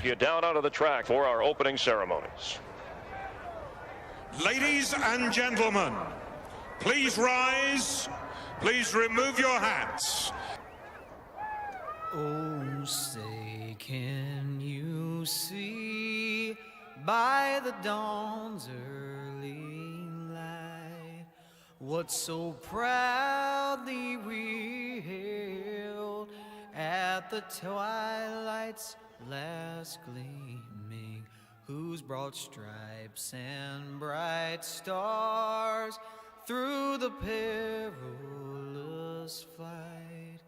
you down onto the track for our opening ceremonies. Ladies and gentlemen, please rise. Please remove your hats. Oh, say, can you see by the dawn's early light what so proudly we hailed at the twilight's last gleaming, whose broad stripes and bright stars through the perilous fight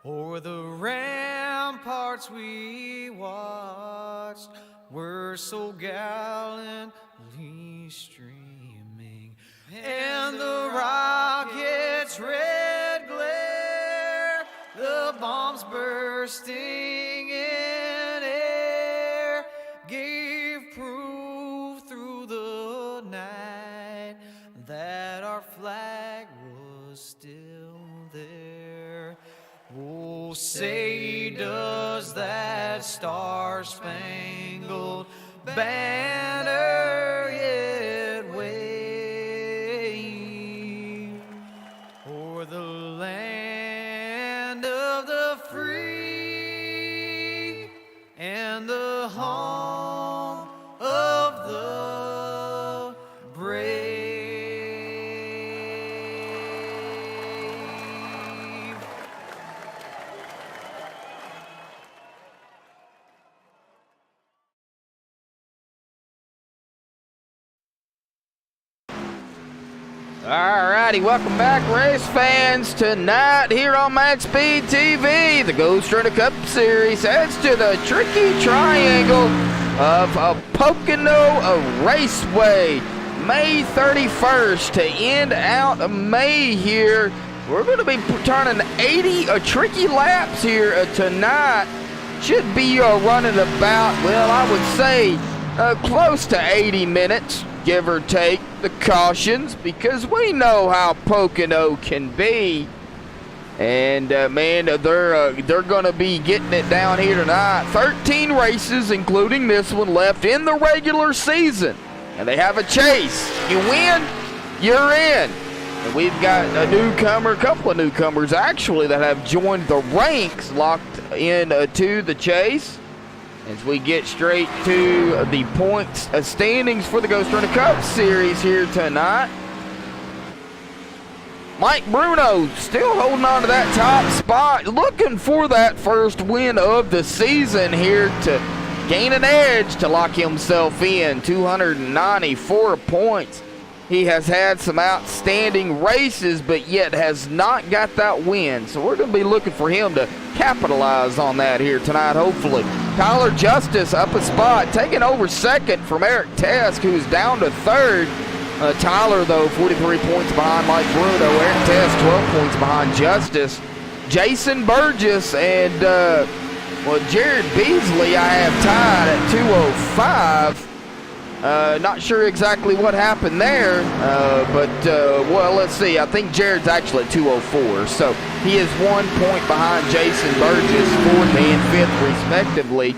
o'er the ramparts we watched were so gallantly streaming, and the rocket's red glare, the bombs bursting in air, gave proof through the night that our flag was still there. Oh, say, does that star-spangled banner yet wave o'er the land of the free and the home of the brave? Alrighty, welcome back, race fans. Tonight here on MaxSpeedTV, the Ghost Runner Cup Series heads to the tricky triangle of Pocono Raceway. May 31st to end out May here. We're going to be turning 80 tricky laps here tonight. Should be running about, well, I would say close to 80 minutes, give or take the cautions, because we know how Pocono can be. And man, they're going to be getting it down here tonight. 13 races, including this one, left in the regular season, and they have a chase. You win, you're in. And we've got a newcomer, a couple of newcomers actually, that have joined the ranks, locked in to the chase. As we get straight to the points standings for the Ghost Runner Cup Series here tonight. Mike Bruno still holding on to that top spot, looking for that first win of the season here to gain an edge to lock himself in. 294 points. He has had some outstanding races, but yet has not got that win. So we're going to be looking for him to capitalize on that here tonight, hopefully. Tyler Justice up a spot, taking over second from Eric Tesk, who's down to third. Tyler, though, 43 points behind Mike Bruno. Eric Tesk, 12 points behind Justice. Jason Burgess and, Jared Beasley I have tied at 205. Not sure exactly what happened there, well, let's see. I think Jared's actually at 204, so he is 1 point behind Jason Burgess, 4th and 5th respectively.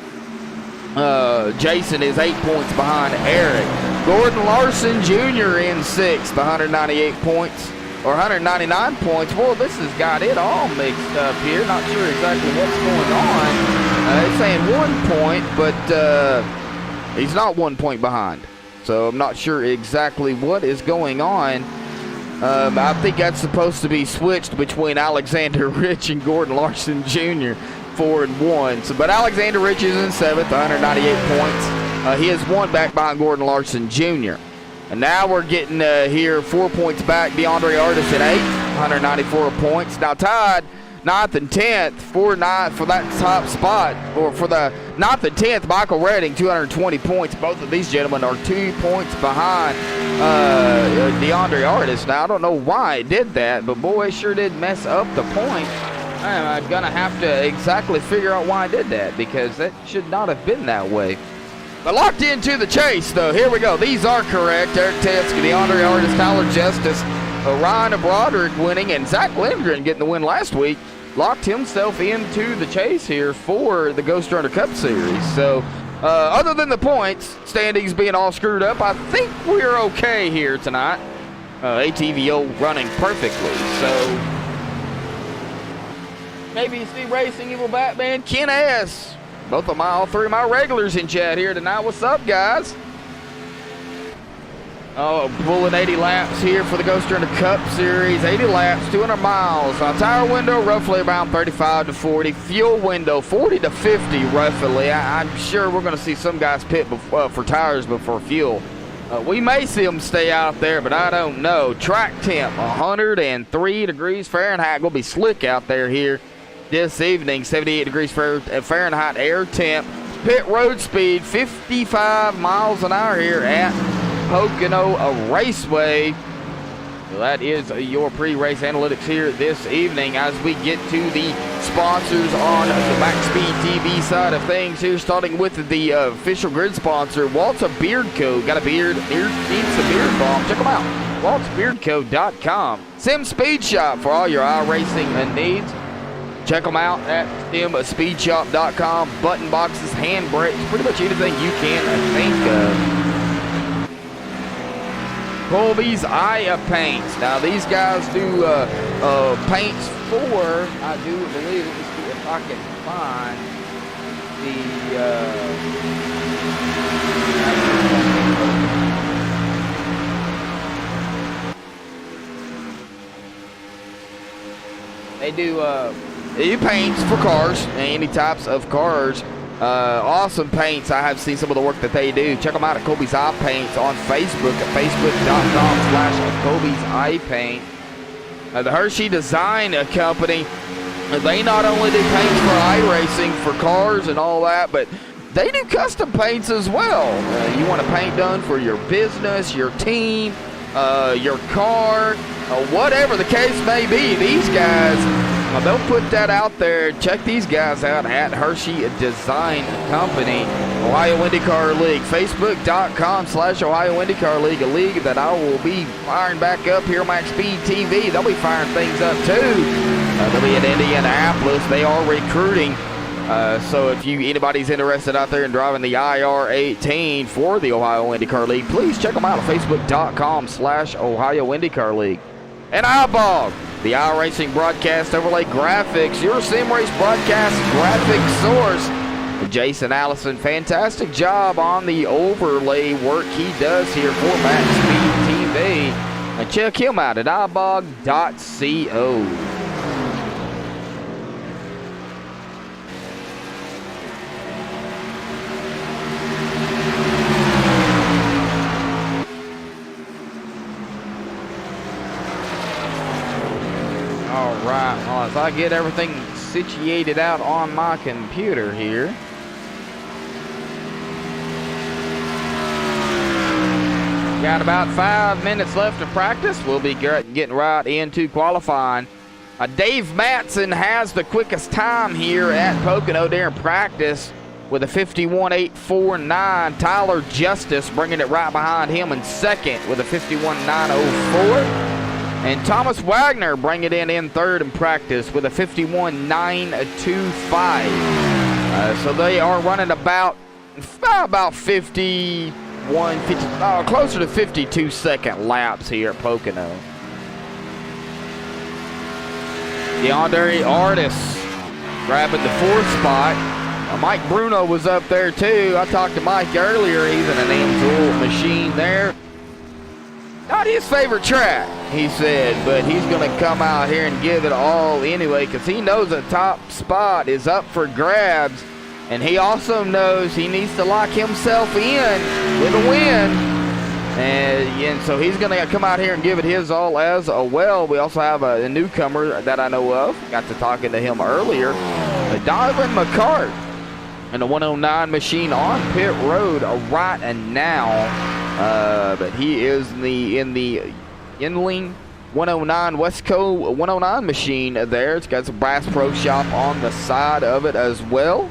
Jason is 8 points behind Eric. Gordon Larson Jr. in 6th, 198 points, or 199 points. Well, this has got it all mixed up here. Not sure exactly what's going on. It's saying 1 point, but he's not 1 point behind, so I'm not sure exactly what is going on. I think that's supposed to be switched between Alexander Rich and Gordon Larson Jr., 4 and 1. So, but Alexander Rich is in 7th, 198 points. He is 1 back behind Gordon Larson Jr. And now we're getting here 4 points back. DeAndre Artis at 8th, 194 points. Now tied 9th and 10th for that top spot, or for the 9th and 10th, Michael Redding, 220 points. Both of these gentlemen are 2 points behind DeAndre Artis. Now, I don't know why it did that, but boy, it sure did mess up the point. I'm going to have to exactly figure out why I did that, because that should not have been that way. But locked into the chase, though. Here we go. These are correct. Eric Tesk, DeAndre Artis, Tyler Justice, Ryan Broderick winning, and Zach Lindgren getting the win last week. Locked himself into the chase here for the Ghost Runner Cup Series. So Other than the points standings being all screwed up, I think we're okay here tonight. ATVO running perfectly. So, KBC Racing, Evil Batman, Ken S. All three of my regulars in chat here tonight. What's up, guys? Oh, pulling 80 laps here for the Ghost Runner Cup Series. 80 laps, 200 miles. Tire window, roughly around 35 to 40. Fuel window, 40 to 50, roughly. I'm sure we're going to see some guys pit for tires before fuel. We may see them stay out there, but I don't know. Track temp, 103 degrees Fahrenheit. Going to be slick out there here this evening. 78 degrees Fahrenheit air temp. Pit road speed, 55 miles an hour here at Pocono Raceway. So that is your pre-race analytics here this evening as we get to the sponsors on the MaxSpeedTV side of things here, starting with the official grid sponsor, Walt's Beard Co. Got a beard, needs a beard balm. Check them out. Walt'sBeardCo.com. Sim Speed Shop for all your iRacing needs. Check them out at SimSpeedShop.com. Button boxes, hand brakes, pretty much anything you can think of. Colby's Eye Paints. Now these guys do paints for, I do believe, let me see if I can find the they do paints for cars, any types of cars. Awesome paints. I have seen some of the work that they do. Check them out at Colby's Eye Paints on Facebook at facebook.com/Colby's Eye Paint. The Hershey Design Company, they not only do paints for iRacing, for cars and all that, but they do custom paints as well. You want a paint done for your business, your team, your car, whatever the case may be, these guys, they'll put that out there. Check these guys out at Hershey Design Company. Ohio IndyCar League, facebook.com/Ohio IndyCar League, a league that I will be firing back up here on MaxSpeedTV. They'll be firing things up too. They'll be in Indianapolis. They are recruiting. So if anybody's interested out there in driving the IR-18 for the Ohio IndyCar League, please check them out at facebook.com/Ohio IndyCar League. And iBog, the iRacing broadcast overlay graphics, your sim race broadcast graphic source. Jason Allison, fantastic job on the overlay work he does here for MaxSpeedTV. And check him out at ibog.co. All right, well, as I get everything situated out on my computer here. Got about 5 minutes left of practice. We'll be getting right into qualifying. Dave Matson has the quickest time here at Pocono during practice with a 51.849. Tyler Justice bringing it right behind him in second with a 51.904. And Thomas Wagner bringing it in third in practice with a 51.925. So they are running about 50, closer to 52-second laps here at Pocono. DeAndre Artis grabbing the fourth spot. Mike Bruno was up there too. I talked to Mike earlier. He's in an Amsoil machine there. Not his favorite track, he said, but he's going to come out here and give it all anyway because he knows the top spot is up for grabs, and he also knows he needs to lock himself in with a win, and so he's going to come out here and give it his all as well. We also have a newcomer that I know of. Got to talking to him earlier, Donovan McCart, and the 109 machine on pit road right now. But he is in the Inling 109 Westco 109 machine there. It's got some Brass Pro Shop on the side of it as well.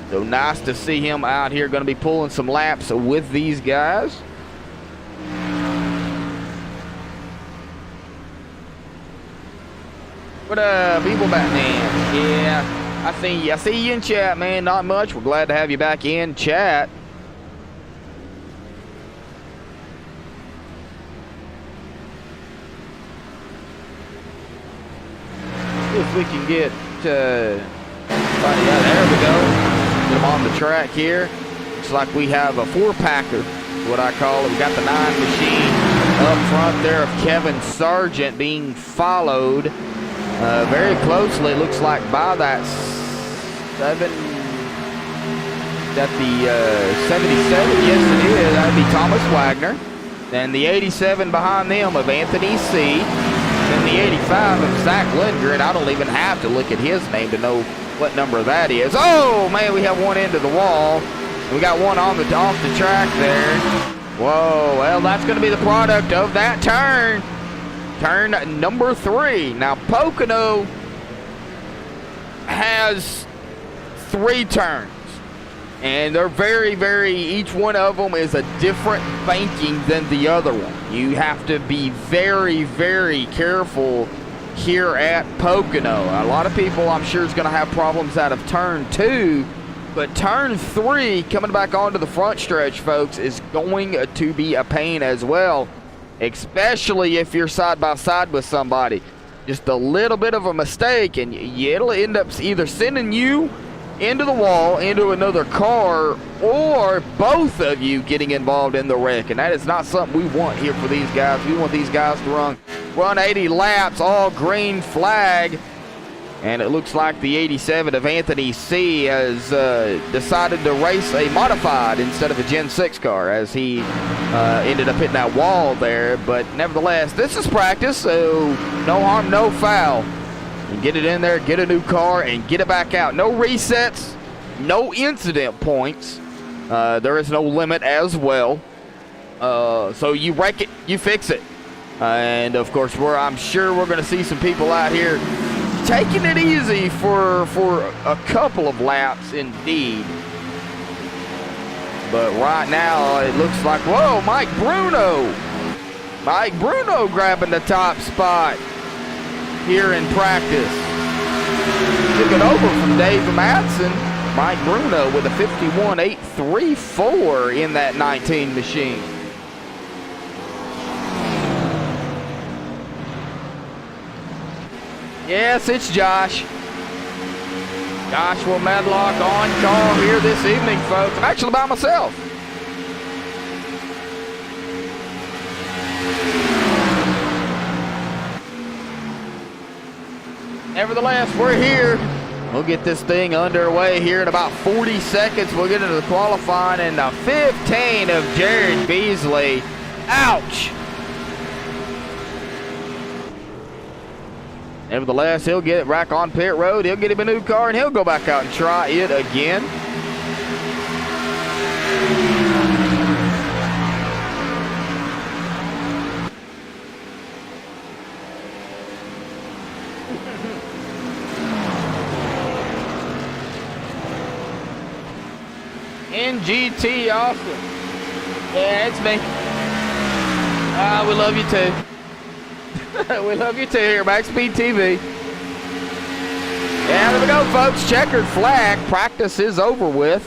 So nice to see him out here. Going to be pulling some laps with these guys. What up, Evil Batman? Yeah. I see you in chat, man. Not much. We're glad to have you back in chat. If we can get there we go. Get them on the track here. Looks like we have a 4-packer, what I call it. We got the 9 machine up front there of Kevin Sargent being followed very closely. Looks like by that 77. Yes, it is. That'd be Thomas Wagner. Then the 87 behind them of Anthony C. Then the 85 of Zach Lindgren. I don't even have to look at his name to know what number that is. Oh, man, we have one into the wall. We got one off the track there. Whoa, well, that's going to be the product of that turn. Turn number 3. Now, Pocono has 3 turns. And they're very, each one of them is a different banking than the other one. You have to be very careful here at Pocono. A lot of people, I'm sure, is going to have problems out of turn 2. But turn 3, coming back onto the front stretch, folks, is going to be a pain as well. Especially if you're side by side with somebody. Just a little bit of a mistake, and it'll end up either sending you into the wall, into another car, or both of you getting involved in the wreck. And that is not something we want here for these guys. We want these guys to run 80 laps, all green flag. And it looks like the 87 of Anthony C. has decided to race a modified instead of a Gen 6 car, as he ended up hitting that wall there. But nevertheless, this is practice, so no harm, no foul. And get it in there, get a new car, and get it back out. No resets, no incident points. There is no limit as well. So you wreck it, you fix it. And of course, I'm sure we're going to see some people out here taking it easy for a couple of laps indeed. But right now, it looks like, whoa, Mike Bruno grabbing the top spot here in practice. Took it over from Dave Madsen. Mike Bruno with a 51.834 in that 19 machine. Yes, it's Josh. Joshua Medlock on call here this evening, folks. I'm actually by myself. Nevertheless, we're here. We'll get this thing underway here in about 40 seconds. We'll get into the qualifying, and the 15 of Jared Beasley. Ouch! Nevertheless, he'll get it back on pit road. He'll get him a new car, and he'll go back out and try it again. NGT Austin. Yeah, it's me. We love you too. We love you too here, MaxSpeedTV. Yeah, there we go, folks. Checkered flag. Practice is over with.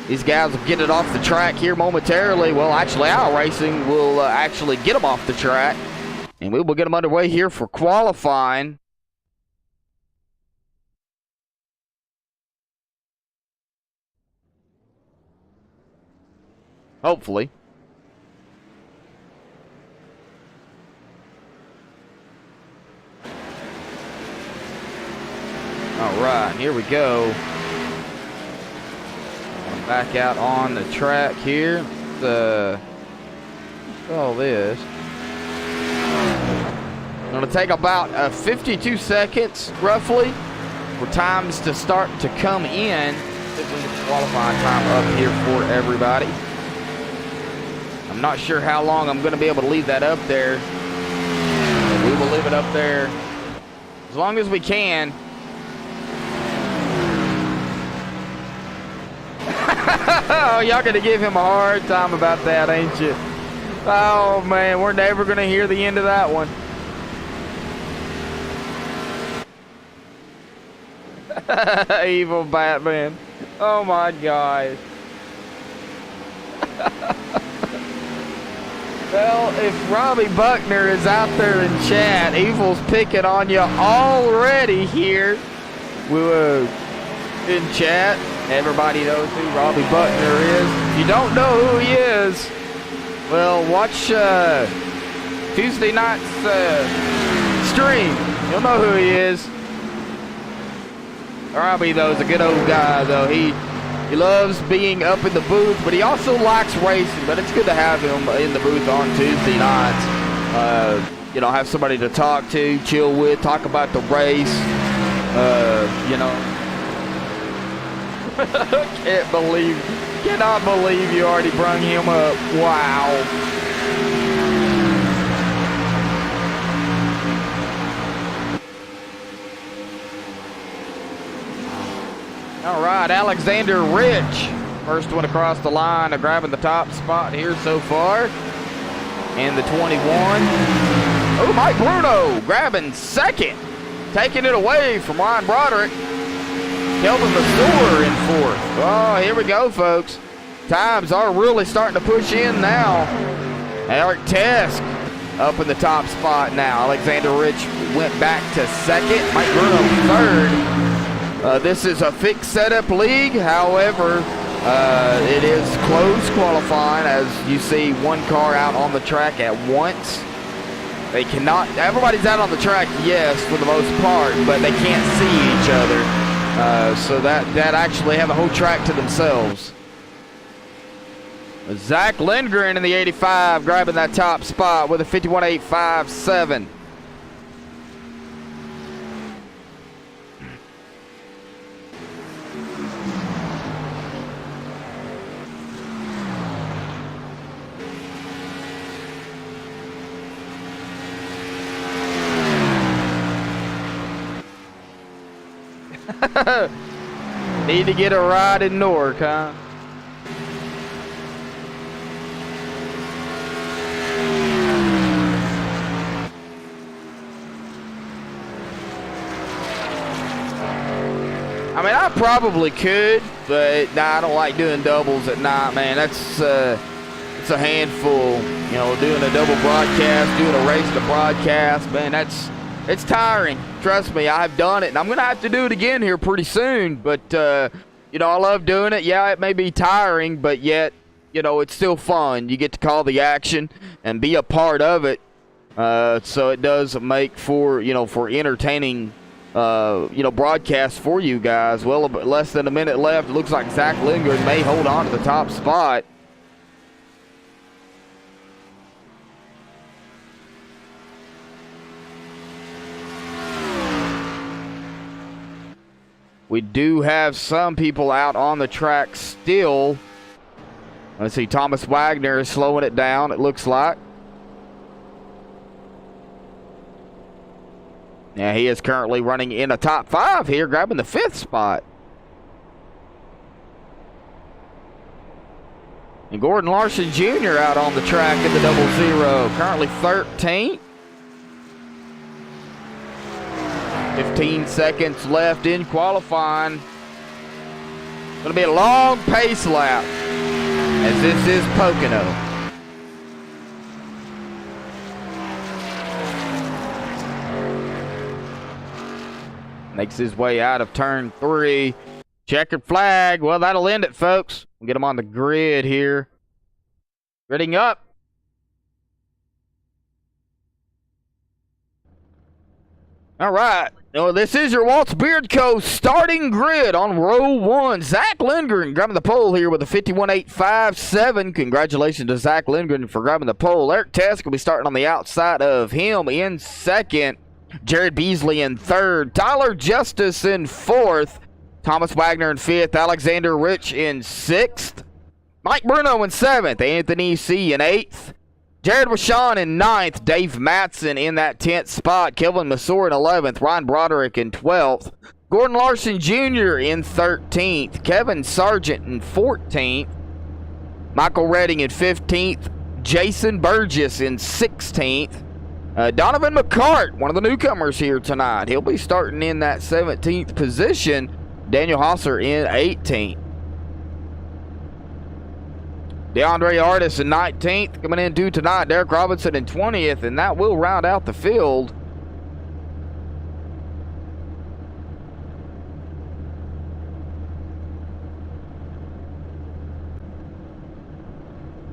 These guys will get it off the track here momentarily. Well, actually, our racing will actually get them off the track. And we will get them underway here for qualifying. Hopefully. All right, here we go. Back out on the track here. What's all this? Going to take about 52 seconds, roughly, for times to start to come in. Qualifying time up here for everybody. I'm not sure how long I'm going to be able to leave that up there. But we will leave it up there as long as we can. Oh, y'all gonna give him a hard time about that, ain't you? Oh man, we're never gonna hear the end of that one. Evil Batman. Oh my God. Well, if Robbie Buckner is out there in chat, Evil's picking on you already here. We were in chat. Everybody knows who Robbie Buckner is. If you don't know who he is, well, watch Tuesday night's stream. You'll know who he is. Robbie, though, is a good old guy, though. He loves being up in the booth, but he also likes racing. But it's good to have him in the booth on Tuesday nights. You know, have somebody to talk to, chill with, talk about the race. You know. Cannot believe you already brung him up. Wow. All right, Alexander Rich, first one across the line, grabbing the top spot here so far. And the 21. Oh, Mike Bruno grabbing second, taking it away from Ryan Broderick. Kelvin Masur in fourth. Oh, here we go, folks. Times are really starting to push in now. Eric Tesk up in the top spot now. Alexander Rich went back to second. Mike Bruno third. This is a fixed setup league. However, it is close qualifying, as you see one car out on the track at once. They cannot, everybody's out on the track, yes, for the most part, but they can't see each other. So that actually have the whole track to themselves. Zach Lindgren in the 85 grabbing that top spot with a 51.857. Need to get a ride in Newark, huh? I mean, I probably could, but nah, I don't like doing doubles at night, man. That's it's a handful. You know, doing a double broadcast, doing a race to broadcast, man, it's tiring. Trust me, I've done it, and I'm going to have to do it again here pretty soon. But, you know, I love doing it. Yeah, it may be tiring, but yet, you know, it's still fun. You get to call the action and be a part of it. So it does make for, you know, for entertaining, you know, broadcast for you guys. Well, less than a minute left. It looks like Zach Lindgren may hold on to the top spot. We do have some people out on the track still. Let's see, Thomas Wagner is slowing it down, it looks like. Yeah, he is currently running in a top 5 here, grabbing the 5th spot. And Gordon Larson Jr. out on the track in the 00, currently 13th. 15 seconds left in qualifying. Going to be a long pace lap, as this is Pocono. Makes his way out of turn 3. Checkered flag. Well, that'll end it, folks. We'll get him on the grid here. Gridding up. All right. Well, this is your Waltz Beard Co. starting grid on row 1. Zach Lindgren grabbing the pole here with a 51.857. Congratulations to Zach Lindgren for grabbing the pole. Eric Tesk will be starting on the outside of him in 2nd. Jared Beasley in 3rd. Tyler Justice in 4th. Thomas Wagner in 5th. Alexander Rich in 6th. Mike Bruno in 7th. Anthony C. in 8th. Jared Washon in 9th. Dave Matson in that 10th spot. Kelvin Masur in 11th. Ryan Broderick in 12th. Gordon Larson Jr. in 13th. Kevin Sargent in 14th. Michael Redding in 15th. Jason Burgess in 16th. Donovan McCart, one of the newcomers here tonight. He'll be starting in that 17th position. Daniel Hosser in 18th. DeAndre Artis in 19th. Coming in due tonight, Derek Robinson in 20th, and that will round out the field.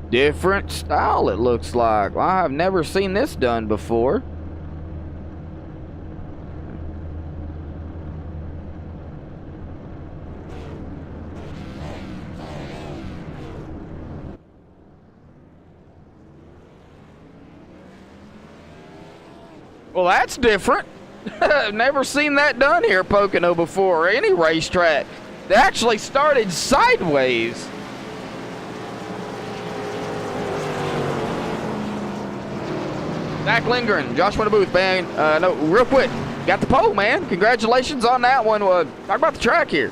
Different style, it looks like. Well, I've never seen this done before. Well, that's different. I've never seen that done here at Pocono before, or any racetrack. They actually started sideways. Zach Lindgren, Joshua DeBooth, man. No, real quick, got the pole, man. Congratulations on that one. Talk about the track here.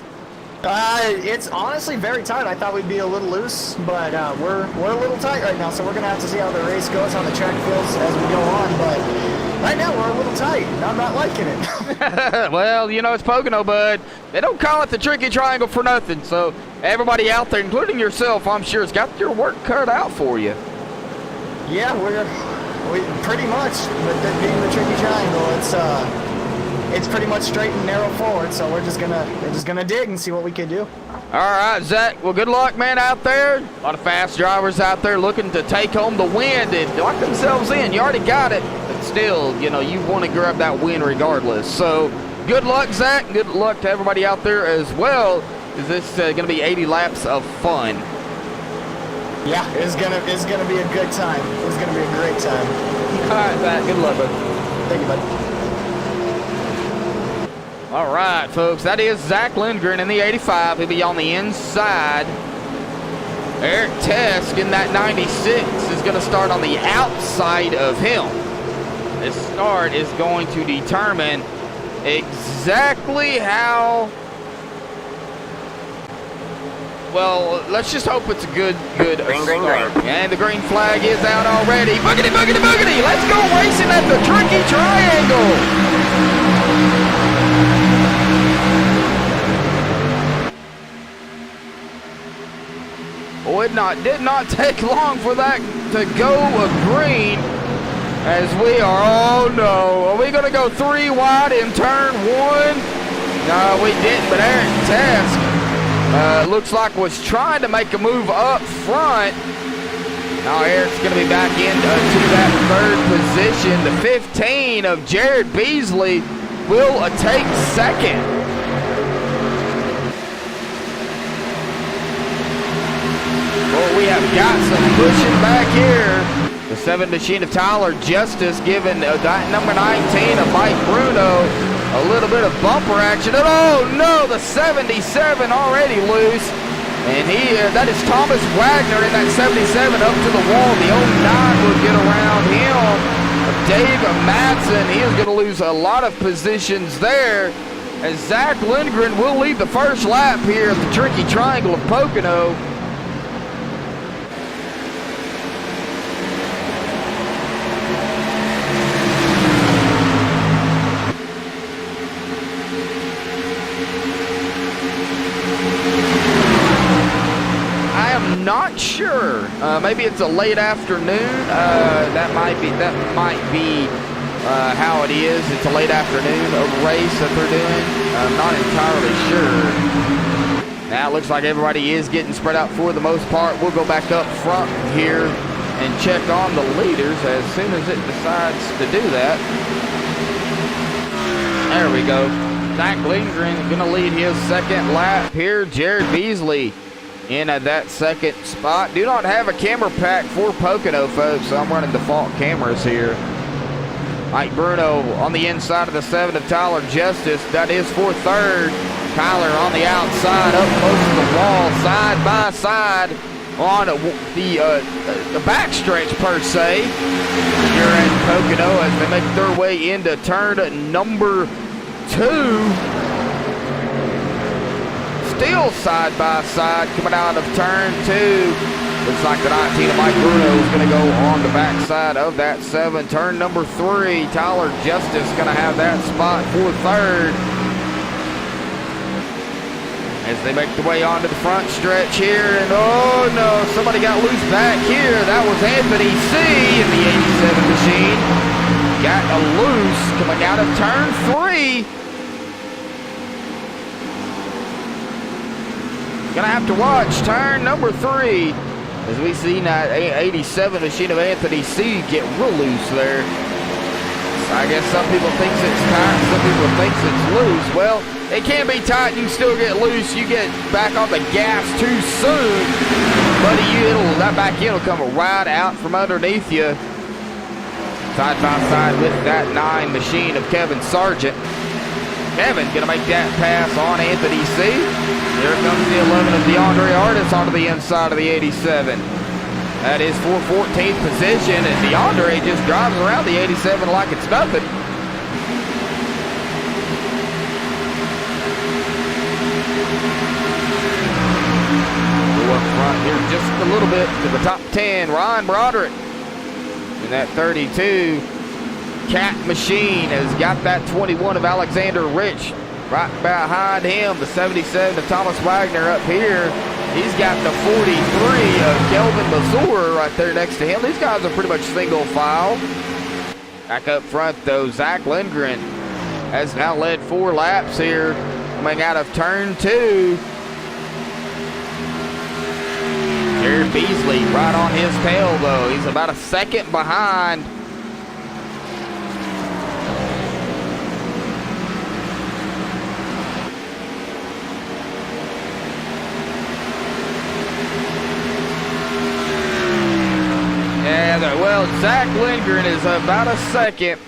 It's honestly very tight. I thought we'd be a little loose, but we're a little tight right now, so we're gonna have to see how the race goes, how the track feels as we go on. But right now we're a little tight, and I'm not liking it. Well, you know, it's Pocono, bud. They don't call it the tricky triangle for nothing. So everybody out there, including yourself, I'm sure, has got your work cut out for you. Yeah, we pretty much, with it being the tricky triangle, it's pretty much straight and narrow forward, so we're just gonna dig and see what we can do. All right, Zach. Well, good luck, man, out there. A lot of fast drivers out there looking to take home the win and lock themselves in. You already got it, but still, you know, you want to grab that win regardless. So good luck, Zach. Good luck to everybody out there as well. Is this going to be 80 laps of fun? Yeah, it's gonna be a good time. It's gonna be a great time. All right, Zach. Good luck, bud. Thank you, bud. All right, folks, that is Zach Lindgren in the 85. He'll be on the inside. Eric Tesk in that 96 is going to start on the outside of him. This start is going to determine exactly how... Well, let's just hope it's a good green, start. green. And the green flag is out already. Boogity, boogity, boogity. Let's go racing at the tricky triangle. Boy, it did not take long for that to go green as we are, oh no. Are we going to go 3 wide in turn 1? No, we didn't, but Eric Tesk looks like was trying to make a move up front. Now Eric's going to be back into that 3rd position. The 15 of Jared Beasley will take 2nd. Well, we have got some pushing back here. The 7 machine of Tyler Justice giving that number 19 of Mike Bruno a little bit of bumper action. And oh no, the 77 already loose. And that is Thomas Wagner in that 77 up to the wall. The 09 will get around him. Dave Madsen, he is going to lose a lot of positions there. As Zach Lindgren will lead the first lap here at the tricky triangle of Pocono. Not sure. Maybe it's a late afternoon. That might be how it is. It's a late afternoon race that they're doing. I'm not entirely sure. Now it looks like everybody is getting spread out for the most part. We'll go back up front here and check on the leaders as soon as it decides to do that. There we go. Zach Lindgren going to lead his 2nd lap here. Jared Beasley in at that 2nd spot. Do not have a camera pack for Pocono, folks, so I'm running default cameras here. Mike Bruno on the inside of the 7 of Tyler Justice. That is for 3rd. Tyler on the outside, up close to the wall, side by side on the backstretch per se. Here in Pocono as they make their way into turn number 2. Still side by side coming out of turn 2. Looks like the 19 of Mike Bruno is going to go on the backside of that 7. Turn number 3, Tyler Justice going to have that spot for 3rd. As they make their way onto the front stretch here, and oh no, somebody got loose back here. That was Anthony C. in the 87 machine. Got a loose coming out of turn 3. Gonna have to watch turn number 3 as we see that 87 machine of Anthony C. get real loose there. So I guess some people think it's tight, some people think it's loose. Well, it can be tight, you can still get loose. You get back on the gas too soon, buddy, that back end will come right out from underneath you. Side by side with that 9 machine of Kevin Sargent. Kevin gonna make that pass on Anthony C. Here comes the 11 of DeAndre Artis onto the inside of the 87. That is for 14th position, and DeAndre just drives around the 87 like it's nothing. Go up front here just a little bit to the top 10. Ryan Broderick in that 32. Cat Machine has got that 21 of Alexander Rich right behind him. The 77 of Thomas Wagner up here. He's got the 43 of Kelvin Mazur right there next to him. These guys are pretty much single file. Back up front though, Zach Lindgren has now led 4 laps here coming out of turn 2. Jared Beasley right on his tail though. He's about a second behind. Yeah, well, Zach Lindgren is about a second,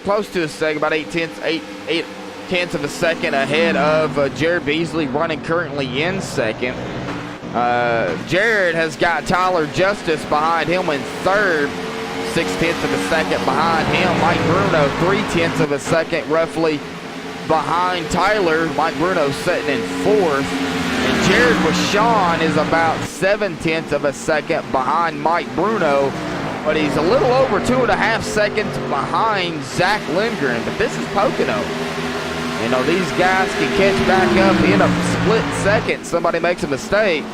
close to a second, about 8 tenths of a second ahead of Jared Beasley, running currently in second. Jared has got Tyler Justice behind him in 3rd, 6 tenths of a second behind him. Mike Bruno, 3 tenths of a second roughly behind Tyler. Mike Bruno sitting in 4th. And Jared Rashawn is about 7 tenths of a second behind Mike Bruno, but he's a little over 2.5 seconds behind Zach Lindgren. But this is Pocono. You know, these guys can catch back up in a split second. Somebody makes a mistake.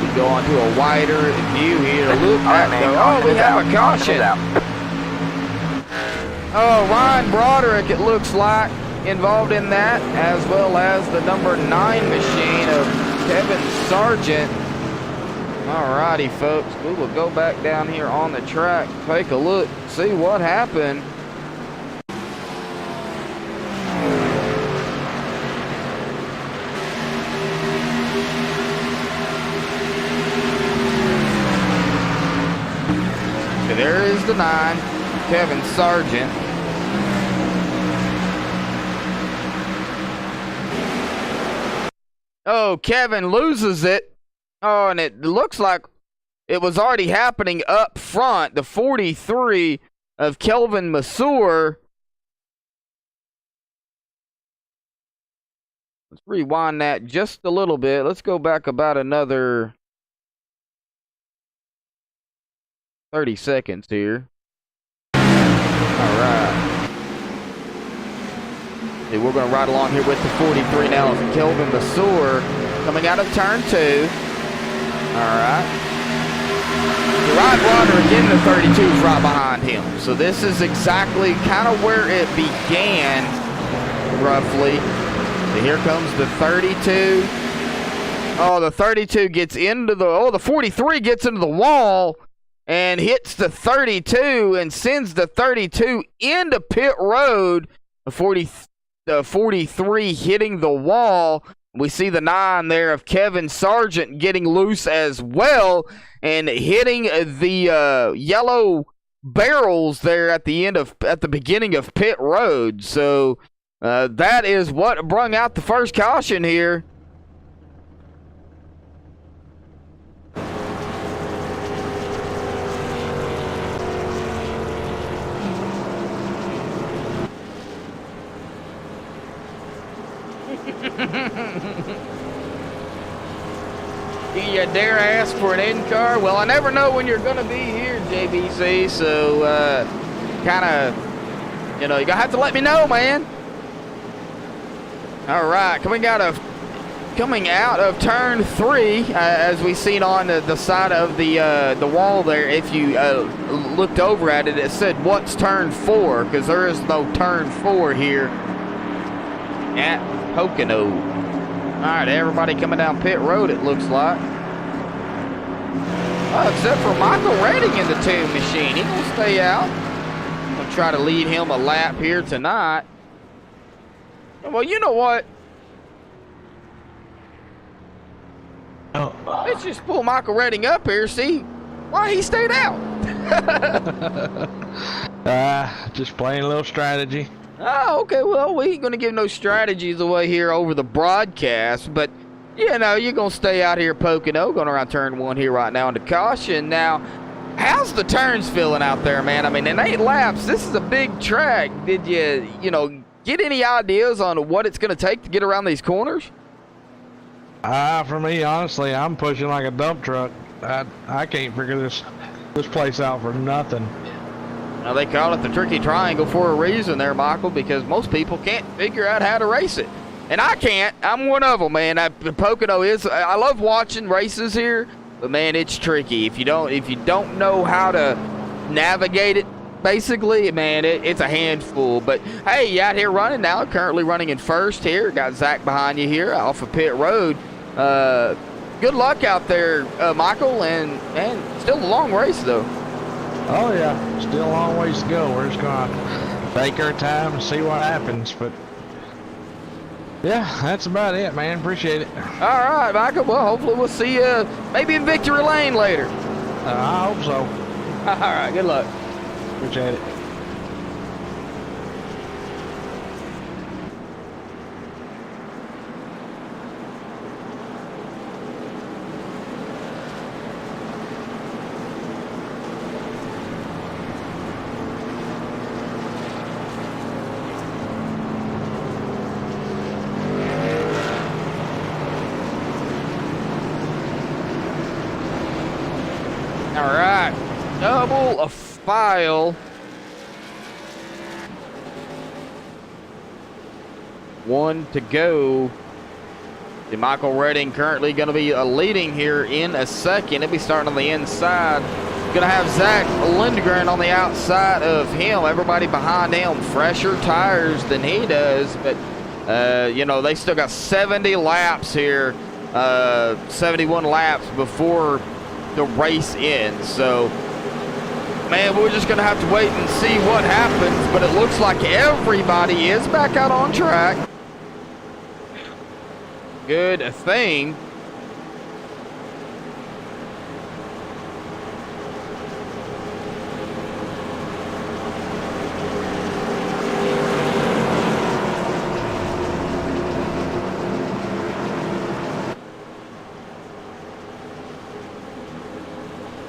We go on to a wider view here to look at the, oh, we have a caution. Oh, Ryan Broderick, it looks like, involved in that, as well as the number 9 machine of Kevin Sargent. Alrighty, folks, we will go back down here on the track, take a look, see what happened. So there is the 9, Kevin Sargent. Oh, Kevin loses it. Oh, and it looks like it was already happening up front. The 43 of Kelvin Mazur. Let's rewind that just a little bit. Let's go back about another 30 seconds here. All right. See, we're going to ride along here with the 43 now. Kelvin Mazur coming out of turn 2. All right. Rod Water again, the 32 is right behind him. So this is exactly kind of where it began, roughly. So here comes the 32. Oh, the 32 gets into the, oh, the 43 gets into the wall and hits the 32 and sends the 32 into pit road. The 43 hitting the wall. We see the 9 there of Kevin Sargent getting loose as well and hitting the yellow barrels there at the beginning of pit road. So that is what brung out the first caution here. Do you dare ask for an in-car? Well, I never know when you're going to be here, JBC, so kind of, you know, you're going to have to let me know, man. All right, coming out of turn 3, as we seen on the side of the wall there, if you looked over at it, it said, what's turn 4? Because there is no turn 4 here at Pocono. All right, everybody coming down pit road, it looks like. Oh, except for Michael Redding in the tune machine. He will stay out. I'll try to lead him a lap here tonight. Well, you know what? Oh. Let's just pull Michael Redding up here, see why he stayed out. Just playing a little strategy. Oh, okay. Well, we ain't going to give no strategies away here over the broadcast, but, you know, you're going to stay out here Pocono, going around turn 1 here right now into caution. Now, how's the turns feeling out there, man? I mean, in 8 laps, this is a big track. Did you know, get any ideas on what it's going to take to get around these corners? For me, honestly, I'm pushing like a dump truck. I can't figure this place out for nothing. Now, they call it the tricky triangle for a reason there, Michael, because most people can't figure out how to race it. And I can't. I'm one of them, man. Pocono is, I love watching races here, but, man, it's tricky. If you don't know how to navigate it, basically, man, it's a handful. But, hey, you out here running now, currently running in first here. Got Zach behind you here off of pit road. Good luck out there, Michael, and still a long race, though. Oh, yeah. Still a long ways to go. We're just going to take our time and see what happens. But, yeah, that's about it, man. Appreciate it. All right, Michael. Well, hopefully we'll see you maybe in victory lane later. I hope so. All right, good luck. Appreciate it. All right, double a file. One to go. The Michael Redding currently going to be leading here in a second. He'll be starting on the inside. Going to have Zach Lindgren on the outside of him. Everybody behind him, fresher tires than he does. But, you know, they still got 70 laps here, 71 laps before the race ends. So, man, we're just going to have to wait and see what happens. But it looks like everybody is back out on track. Good thing.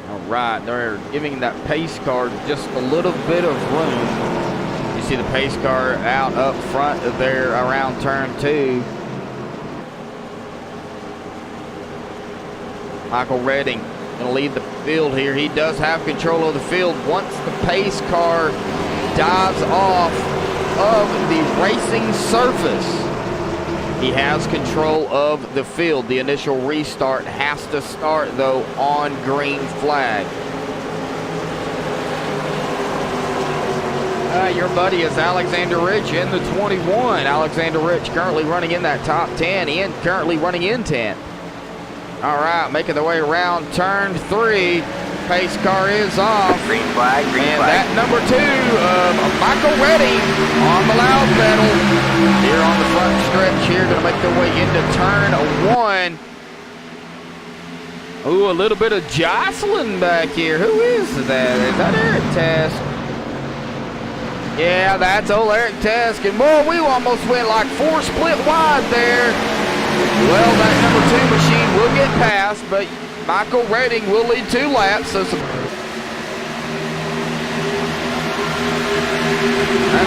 All right, they're giving that pace car just a little bit of room. You see the pace car out up front of there around turn 2. Michael Redding going to lead the field here. He does have control of the field once the pace car dives off of the racing surface. He has control of the field. The initial restart has to start, though, on green flag. Your buddy is Alexander Rich in the 21. Alexander Rich currently running in that top 10 and currently running in 10. All right, making their way around turn 3. Pace car is off. Green flag, green and flag. that number 2 of Michael Redding on the loud pedal. Here on the front stretch here, going to make their way into turn 1. Ooh, a little bit of jostling back here. Who is that? Is that Eric Task? Yeah, that's old Eric Task. And boy, we almost went like 4 split wide there. Well, that number 2 machine will get past, but Michael Redding will lead 2 laps. So that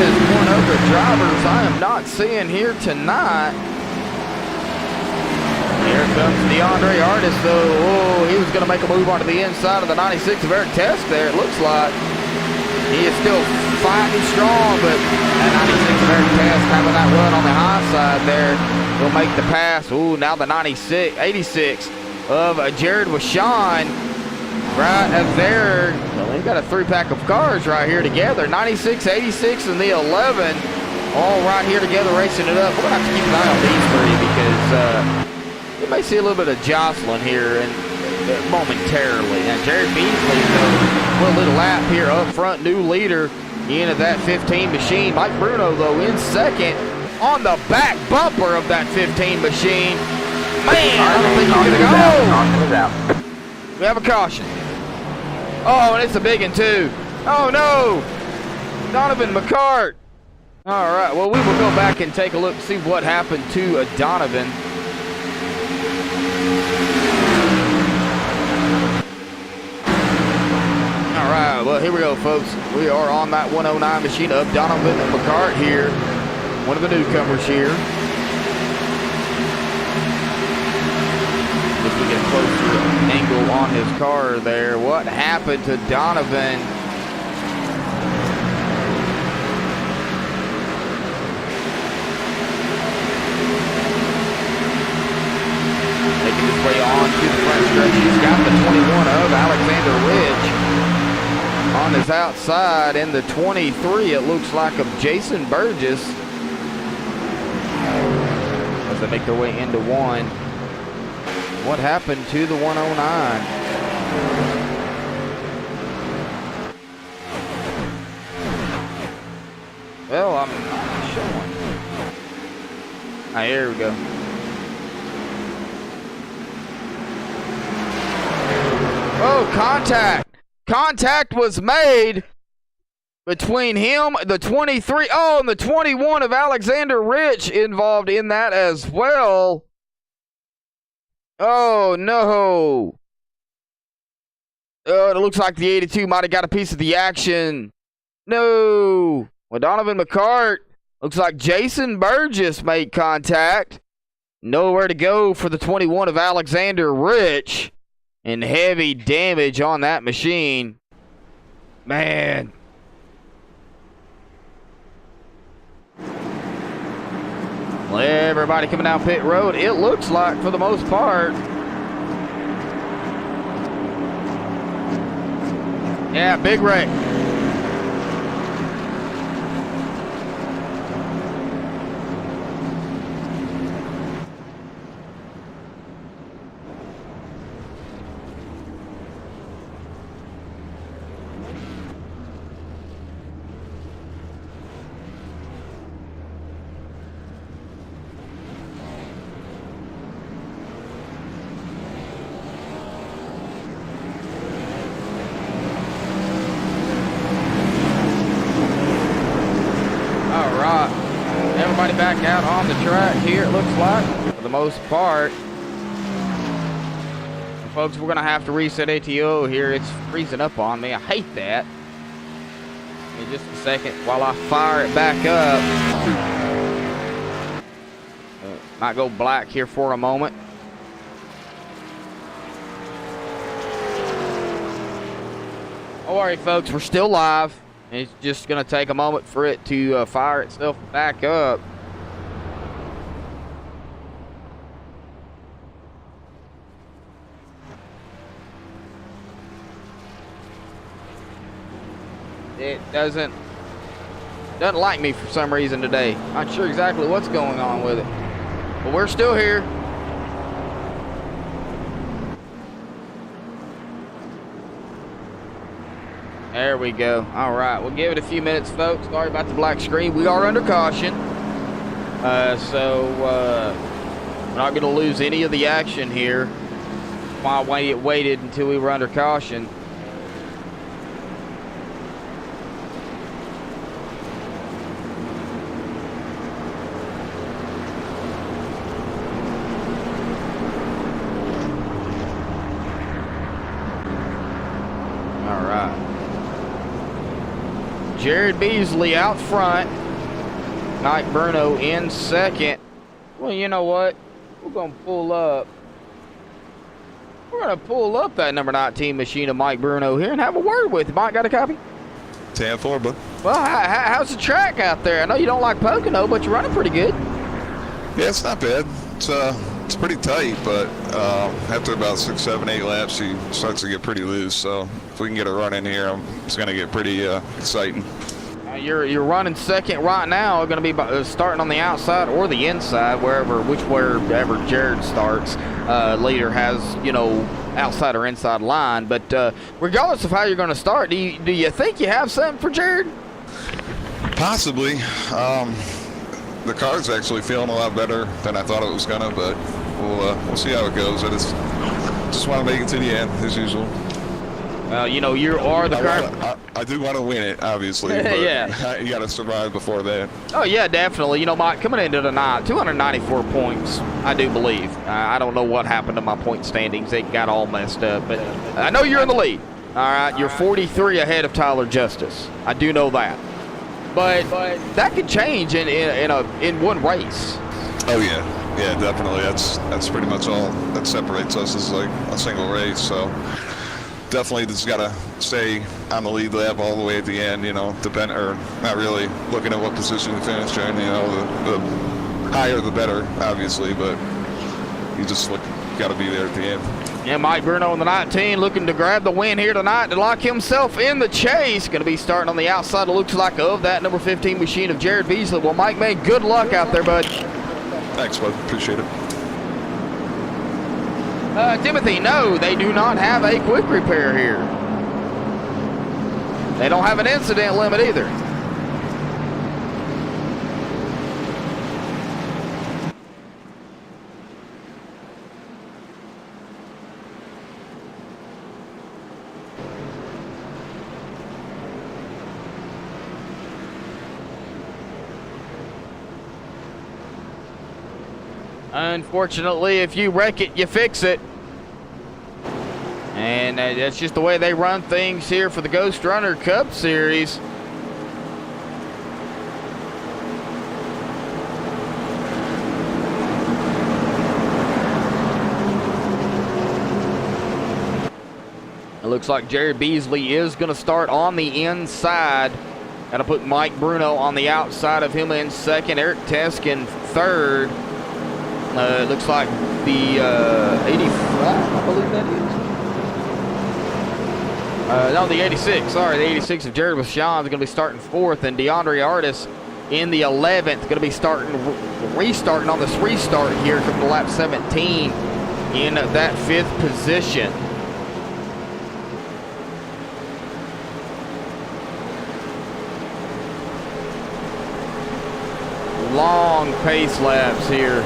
is one of the drivers I am not seeing here tonight. Here comes DeAndre Artis, though. Oh, he was going to make a move onto the inside of the 96 of Eric Test there, it looks like. He is still fighting strong, but that 96 of Eric Test having that run on the high side there will make the pass. Ooh, now the 86 of Jared Washawn right up there. Well, they've got a three-pack of cars right here together. 96, 86, and the 11 all right here together racing it up. We're going to have to keep an eye on these three because you may see a little bit of jostling here and momentarily. And Jared Beasley, though, a little lap here up front, new leader into that 15 machine. Mike Bruno, though, in second on the back bumper of that 15 machine. Man, I don't think he's going to go. We have a caution. Oh, and it's a big one, too. Oh, no. Donovan McCart. All right, well, we will go back and take a look, see what happened to Donovan. All right, well, here we go, folks. We are on that 109 machine of Donovan McCart here, one of the newcomers here. If we get a closer angle on his car there, what happened to Donovan? Making his way on to the front stretch. He's got the 21 of Alexander Ridge on his outside, and the 23, it looks like, of Jason Burgess as they make their way into one. What happened to the 109? Well, I'm not showing. Ah, here we go. Oh, contact. Contact was made between him, the 23, oh, and the 21 of Alexander Rich involved in that as well. Oh, no. Oh, it looks like the 82 might have got a piece of the action. No. Well, Donovan McCart, looks like Jason Burgess made contact. Nowhere to go for the 21 of Alexander Rich. And heavy damage on that machine. Man. Well, everybody coming down pit road, it looks like, for the most part. Yeah, big wreck. Back out on the track here, it looks like, for the most part. And folks, we're going to have to reset ATO here. It's freezing up on me. I hate that. In just a second while I fire it back up. Might go black here for a moment. Don't worry, folks, we're still live. It's just going to take a moment for it to fire itself back up. It doesn't like me for some reason today. Not sure exactly what's going on with it. But we're still here. There we go. All right, we'll give it a few minutes, folks. Sorry about the black screen. We are under caution. So we're not going to lose any of the action here while we waited until we were under caution. Jared Beasley out front. Mike Bruno in second. Well, you know what? we're going to pull up. We're going to pull up that number 19 machine of Mike Bruno here and have a word with you. Mike, got a copy? 10-4, bud. Well, how's the track out there? I know you don't like Pocono, but you're running pretty good. Yeah, it's not bad. It's pretty tight, but after about 6, 7, 8 laps, he starts to get pretty loose. So if we can get a run in here, it's going to get pretty exciting. You're running second right now. Going to be starting on the outside or the inside, whichever Jared starts. Leader has, outside or inside line. But regardless of how you're going to start, do you think you have something for Jared? Possibly. The car's actually feeling a lot better than I thought it was gonna, but we'll see how it goes. I just want to make it to the end as usual. You are the current. I do want to win it, obviously. But yeah. You got to survive before that. Oh yeah, definitely. Mike, coming into the night, 294 points. I do believe. I don't know what happened to my point standings. They got all messed up, but I know you're in the lead. All right, you're 43 ahead of Tyler Justice. I do know that. But that could change in one race. Oh yeah, definitely. That's pretty much all that separates us is like a single race. So definitely just gotta stay on the lead lap all the way at the end. Or not really looking at what position to finish in. The higher the better, obviously. But you just gotta be there at the end. Yeah, Mike Bruno on the 19 looking to grab the win here tonight to lock himself in the chase. Going to be starting on the outside, it looks like, of that number 15 machine of Jared Beasley. Well, Mike, man, good luck out there, bud. Thanks, bud. Appreciate it. Timothy, no, they do not have a quick repair here. They don't have an incident limit either. Unfortunately, if you wreck it, you fix it. And that's just the way they run things here for the Ghost Runner Cup Series. It looks like Jared Beasley is going to start on the inside. Got to put Mike Bruno on the outside of him in second. Eric Teskin third. It looks like the 85, I believe that is. No, the 86. Sorry, the 86 of Jared Bashan is going to be starting fourth, and DeAndre Artis in the 11th. Going to be restarting on this restart here from the lap 17 in that fifth position. Long pace laps here.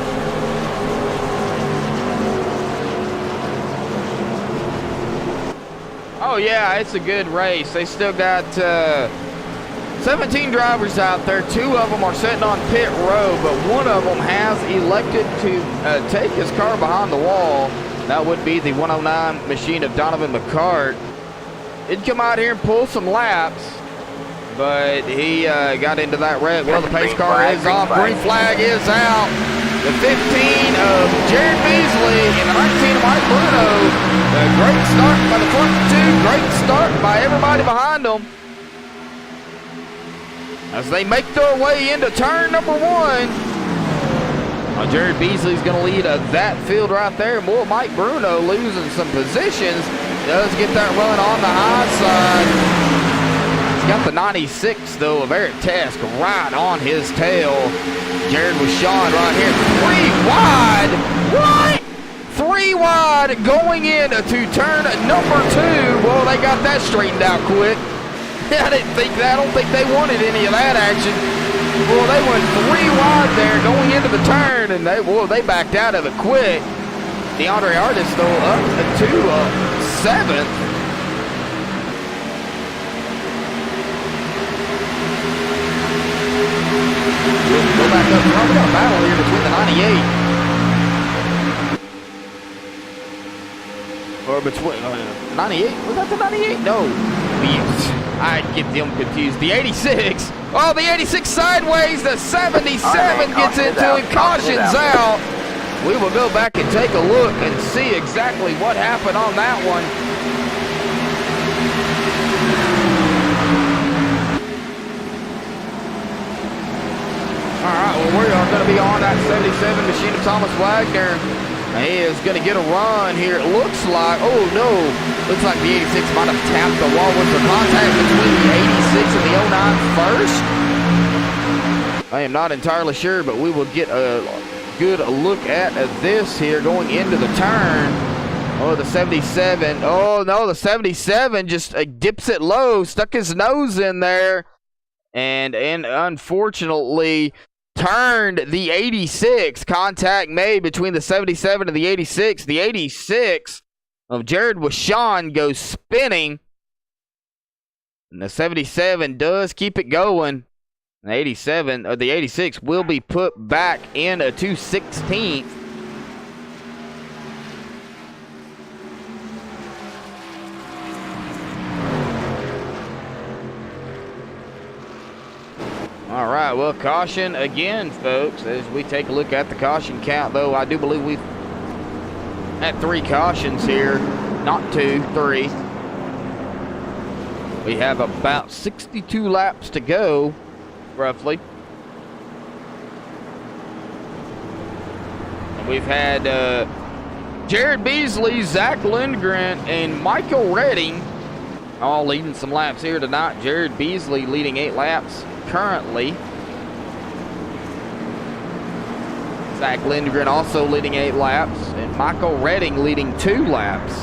Oh yeah, it's a good race. They still got 17 drivers out there. 2 of them are sitting on pit row, but one of them has elected to take his car behind the wall. That would be the 109 machine of Donovan McCart. He'd come out here and pull some laps, but he got into that wreck. Well, the pace car is off. Green flag is out. The 15 of Jared Beasley and the 19 of Mike Bruno. Great start by the front 2. Great start by everybody behind them. As they make their way into turn number 1. Well, Jared Beasley's going to lead that field right there. More Mike Bruno losing some positions. Does get that run on the high side. Got the 96, though, of Eric Tesk right on his tail. Jared was shot right here. 3 wide. What? 3 wide going into turn number 2. Well, they got that straightened out quick. I don't think they wanted any of that action. Well, they went 3 wide there going into the turn, and they backed out of it quick. DeAndre Artis, though, up to 7th. Go back up. Oh, we got a battle here between the 98. Or between 98? Was that the 98? No. I get them confused. The 86. Oh, the 86 sideways. The 77 gets into it. Cautions out. We will go back and take a look and see exactly what happened on that one. All right, well, we are going to be on that 77 machine of Thomas Wagner. He is going to get a run here. It looks like, oh no, looks like the 86 might have tapped the wall. Was there contact between the 86 and the 09 first? I am not entirely sure, but we will get a good look at this here going into the turn. Oh, the 77. Oh no, the 77 just dips it low, stuck his nose in there, and unfortunately turned the 86. Contact made between the 77 and the 86. The 86 of Jared Washon goes spinning, and the 77 does keep it going. The 87 or the 86 will be put back in a 2/16. All right, well, caution again, folks, as we take a look at the caution count, though. I do believe we've had 3 cautions here, not 2, 3. We have about 62 laps to go, roughly. And we've had Jared Beasley, Zach Lindgren, and Michael Redding all leading some laps here tonight. Jared Beasley leading 8 laps currently. Zach Lindgren also leading 8 laps, and Michael Redding leading 2 laps.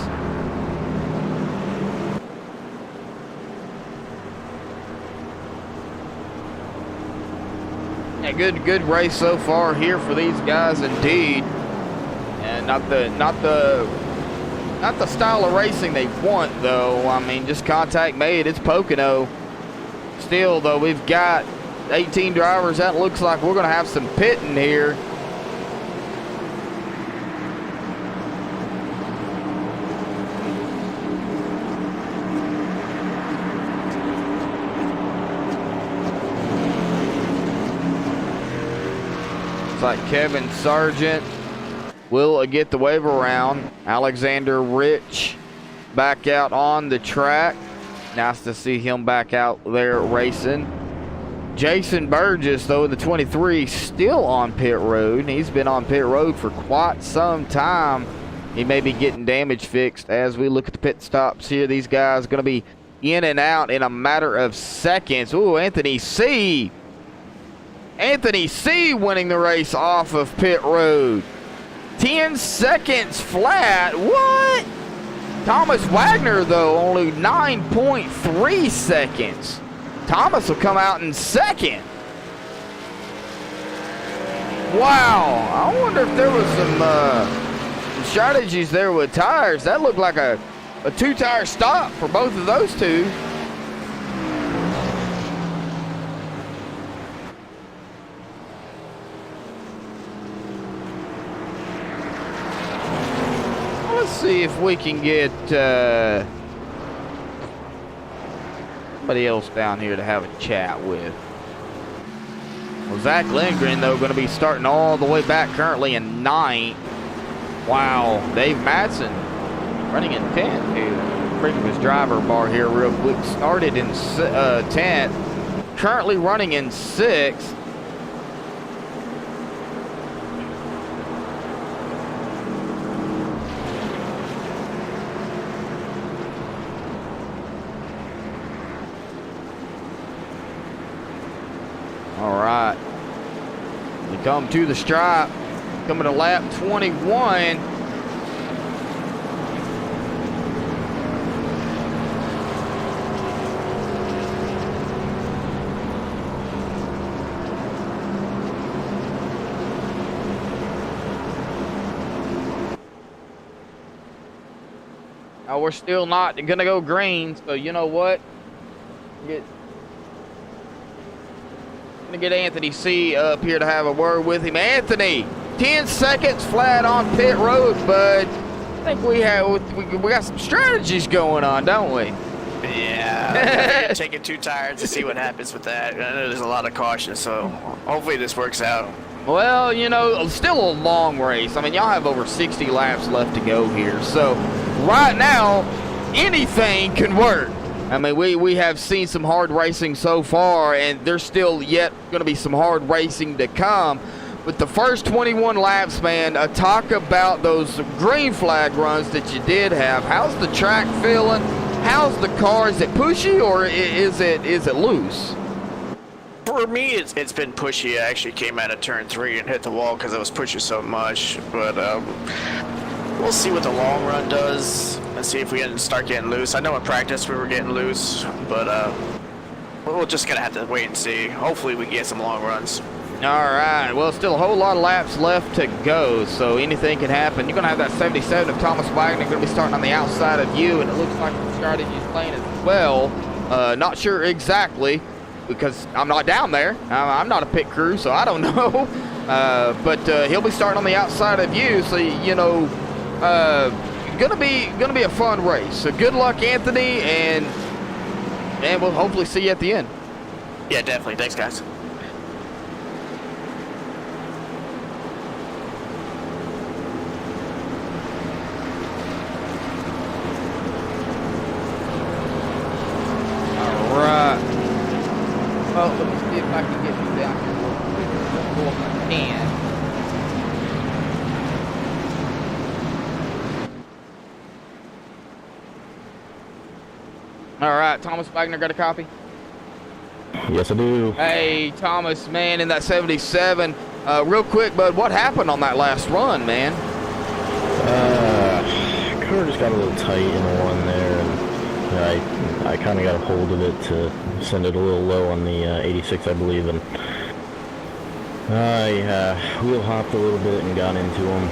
Yeah, good race so far here for these guys indeed, and not the style of racing they want though. I mean, just contact made. It's Pocono. Still, though, we've got 18 drivers. That looks like we're going to have some pitting here. Looks like Kevin Sargent will get the wave around. Alexander Rich back out on the track. Nice to see him back out there racing. Jason Burgess, though, in the 23, still on pit road. He's been on pit road for quite some time. He may be getting damage fixed as we look at the pit stops here. These guys are going to be in and out in a matter of seconds. Ooh, Anthony C. Anthony C. winning the race off of pit road. 10 seconds flat. What? Thomas Wagner, though, only 9.3 seconds. Thomas will come out in second. Wow. I wonder if there was some strategies there with tires. That looked like a 2-tire stop for both of those two. Let's see if we can get somebody else down here to have a chat with. Well, Zach Lindgren, though, going to be starting all the way back currently in 9th. Wow. Dave Madsen running in 10th here. Bring his driver bar here real quick. Started in 10th. Currently running in 6th. All right, we come to the stripe, coming to lap 21. Now we're still not gonna go green, so you know what? Gonna get Anthony C up here to have a word with him. Anthony, 10 seconds flat on pit road, bud. I think we got some strategies going on, don't we? Yeah, taking 2 tires to see what happens with that. I know there's a lot of caution, so hopefully this works out. Well, you know, still a long race. I mean, y'all have over 60 laps left to go here. So, right now, anything can work. I mean, we have seen some hard racing so far, and there's still yet going to be some hard racing to come. But the first 21 laps, man, talk about those green flag runs that you did have. How's the track feeling? How's the car? Is it pushy or is it loose? For me, it's been pushy. I actually came out of turn 3 and hit the wall because I was pushing so much. But we'll see what the long run does and see if we can start getting loose. I know in practice we were getting loose, but we're just going to have to wait and see. Hopefully we get some long runs. All right. Well, still a whole lot of laps left to go, so anything can happen. You're going to have that 77 of Thomas Wagner going to be starting on the outside of you, and it looks like the strategy's playing as well. Not sure exactly, because I'm not down there. I'm not a pit crew, so I don't know. But he'll be starting on the outside of you, so you know, gonna be a fun race. So good luck, Anthony, and we'll hopefully see you at the end. Yeah, definitely. Thanks, guys. All right. Well, let me see if I can get you down here real quick. If I can. All right, Thomas Wagner got a copy? Yes, I do. Hey, Thomas, man, in that 77, real quick, bud, what happened on that last run, man? Car just got a little tight in the one there, and I kind of got a hold of it to send it a little low on the 86, I believe, and I wheel hopped a little bit and got into him.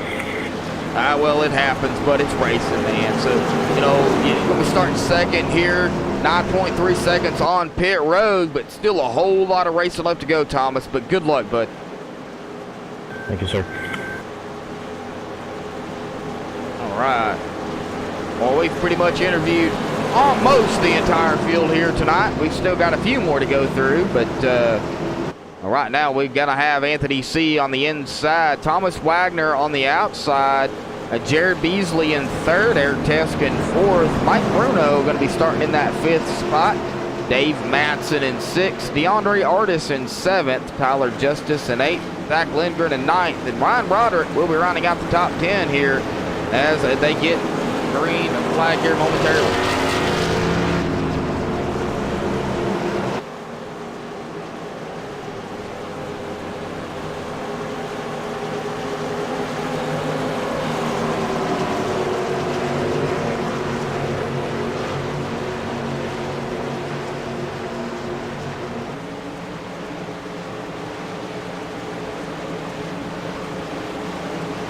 Well, it happens, but it's racing, man. So, you know, we'll be starting second here, 9.3 seconds on pit road, but still a whole lot of racing left to go, Thomas. But good luck, bud. Thank you, sir. All right. Well, we've pretty much interviewed almost the entire field here tonight. We've still got a few more to go through, but right now we've got to have Anthony C. on the inside, Thomas Wagner on the outside, Jared Beasley in third, Eric Tesk in fourth, Mike Bruno going to be starting in that fifth spot, Dave Matson in sixth, DeAndre Artis in seventh, Tyler Justice in eighth, Zach Lindgren in ninth, and Ryan Broderick will be rounding out the top 10 here as they get green flag here momentarily.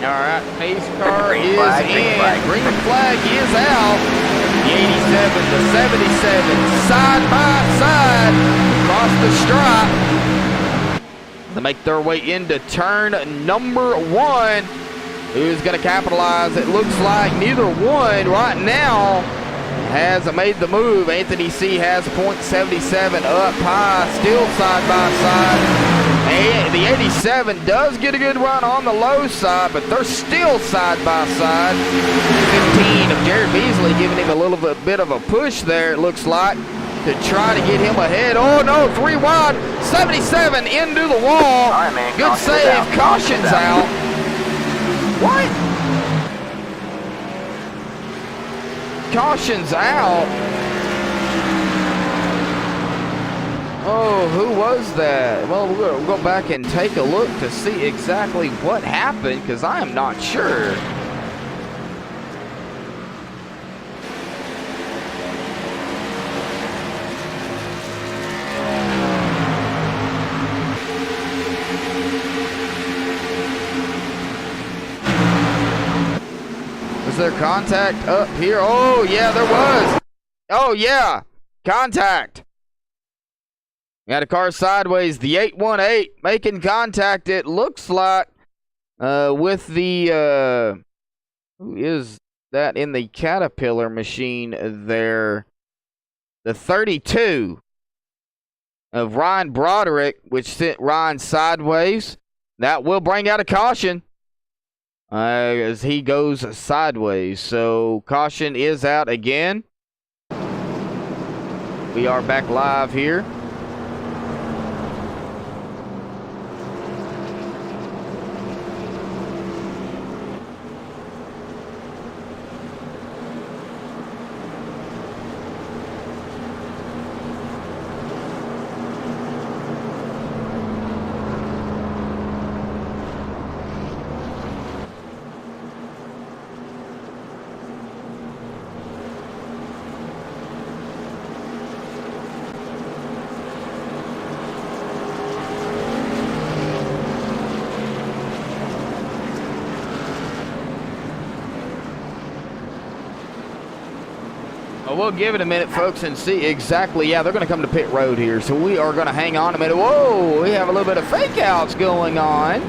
All right, pace car is in. Green flag is out. The 87, the 77, side by side across the stripe. They make their way into turn number one. Who's going to capitalize? It looks like neither one right now has made the move. Anthony C has .77 up high, still side by side. And the 87 does get a good run on the low side, but they're still side by side. 15 of Jared Beasley giving him a little bit of a push there, it looks like, to try to get him ahead. Oh no, 3 wide, 77 into the wall. Right, man. Good save, caution's out. What? Caution's out. Oh, who was that? Well, we'll go back and take a look to see exactly what happened, because I am not sure. Was there contact up here? Oh, yeah, there was. Oh, yeah, contact. Got a car sideways, the 818 making contact, it looks like, with the, who is that in the Caterpillar machine there? The 32 of Ryan Broderick, which sent Ryan sideways. That will bring out a caution as he goes sideways. So caution is out again. We are back live here. We'll give it a minute, folks, and see exactly. Yeah, they're going to come to pit road here, so we are going to hang on a minute. Whoa, we have a little bit of fake outs going on.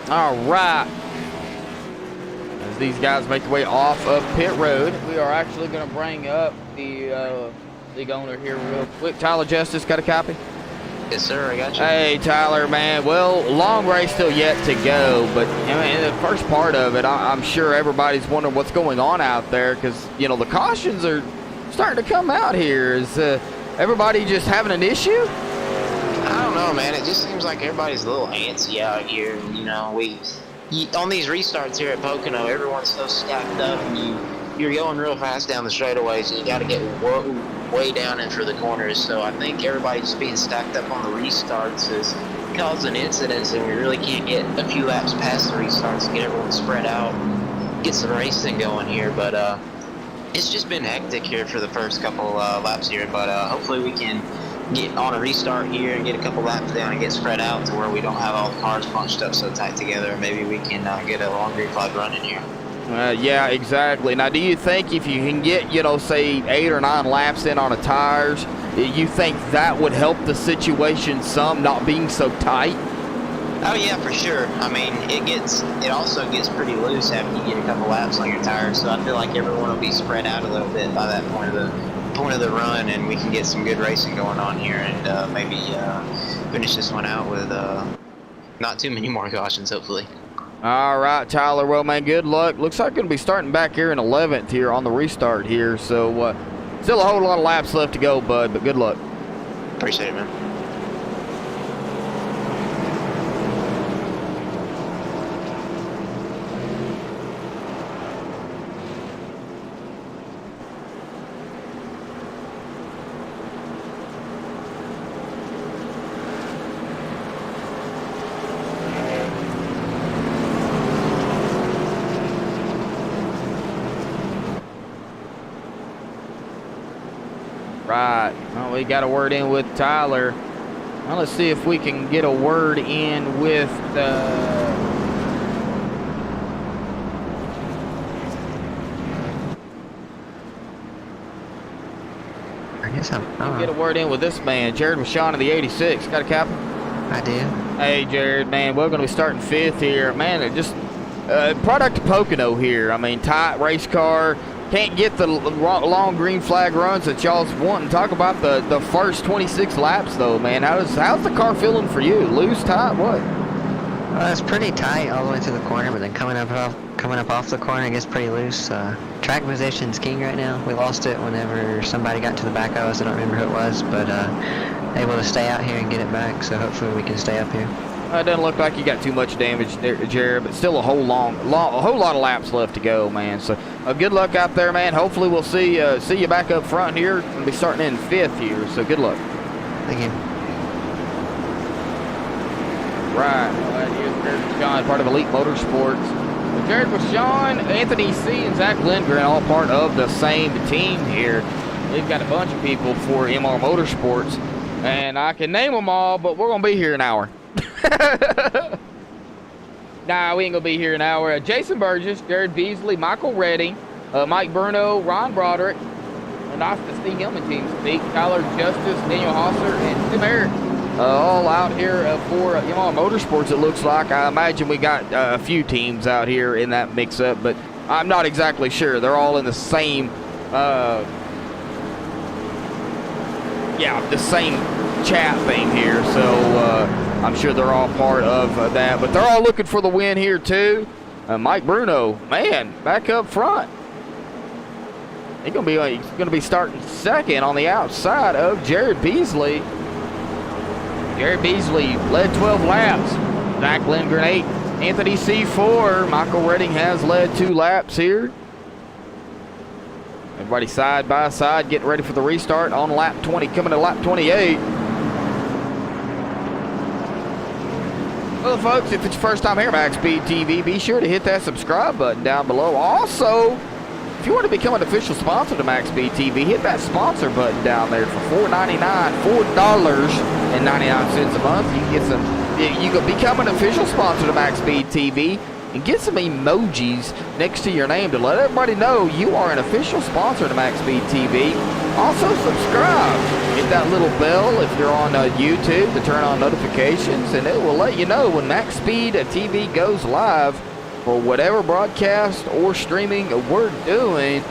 All right. As these guys make their way off of pit road, we are actually going to bring up the league owner here real quick. Tyler Justice, got a copy? Yes, sir. I got you. Hey, Tyler, man. Well, long race still yet to go, but I mean, the first part of it, I'm sure everybody's wondering what's going on out there because, you know, the cautions are starting to come out here. Is everybody just having an issue? I don't know, man. It just seems like everybody's a little antsy out here. You know, on these restarts here at Pocono, everyone's so stacked up, and you're going real fast down the straightaways, and you got to get way down in for the corners. So I think everybody just being stacked up on the restarts is causing incidents, and we really can't get a few laps past the restarts to get everyone spread out, get some racing going here. But it's just been hectic here for the first couple laps here. But hopefully we can get on a restart here and get a couple laps down and get spread out to where we don't have all the cars bunched up so tight together. Maybe we can get a long green flag run in here. Yeah, exactly. Now, do you think if you can get, you know, say 8 or 9 laps in on the tires, you think that would help the situation some, not being so tight? Oh yeah, for sure. I mean, it also gets pretty loose after you get a couple laps on your tires. So I feel like everyone will be spread out a little bit by that point of the run, and we can get some good racing going on here, and maybe finish this one out with not too many more cautions, hopefully. All right, Tyler. Well, man, good luck. Looks like going to be starting back here in 11th here on the restart here. So still a whole lot of laps left to go, bud, but good luck. Appreciate it, man. Right. Well, we got a word in with Tyler. Well, let's see if we can get a word in with I guess I'm get a word in with this man, Jared Washon of the 86. Got a copy? I did. Hey, Jared, man, we're going to be starting 5th here. Man, it just product of Pocono here. I mean, tight race car. Can't get the long green flag runs that y'all's wanting. Talk about the first 26 laps, though, man. How's the car feeling for you? Loose, tight, what? Well, it's pretty tight all the way to the corner, but then coming up off the corner, it gets pretty loose. Track position's king right now. We lost it whenever somebody got to the back of us. I don't remember who it was, but able to stay out here and get it back. So hopefully we can stay up here. It doesn't look like you got too much damage there, Jared, but still a whole lot of laps left to go, man. So good luck out there, man. Hopefully we'll see you back up front here. We'll be starting in 5th here, so good luck. Thank you. Right. Well, that is Jared Vachon, part of Elite Motorsports. Jared Vachon, Anthony C., and Zach Lindgren, all part of the same team here. We've got a bunch of people for MR Motorsports, and I can name them all, but we're going to be here an hour. Nah, we ain't going to be here an hour. Jason Burgess, Jared Beasley, Michael Redding, Mike Bruno, Ron Broderick, and nice to see him in team speak. Tyler Justice, Daniel Hosser, and Tim Eric. All out here for MR Motorsports, it looks like. I imagine we got a few teams out here in that mix-up, but I'm not exactly sure. They're all in the same, the same chat thing here, so I'm sure they're all part of that. But they're all looking for the win here, too. Mike Bruno, man, back up front. He's gonna be starting second on the outside of Jared Beasley. Jared Beasley led 12 laps. Zach Lindgren 8. Anthony C. 4. Michael Redding has led 2 laps here. Everybody side by side getting ready for the restart on lap 20, coming to lap 28. Well, folks, if it's your first time here at MaxSpeedTV, be sure to hit that subscribe button down below. Also, if you want to become an official sponsor to MaxSpeedTV, hit that sponsor button down there for $4.99 a month. You can get some. You can become an official sponsor to MaxSpeedTV and get some emojis next to your name to let everybody know you are an official sponsor to MaxSpeedTV. Also, subscribe. Hit that little bell if you're on YouTube to turn on notifications, and it will let you know when MaxSpeedTV goes live for whatever broadcast or streaming we're doing.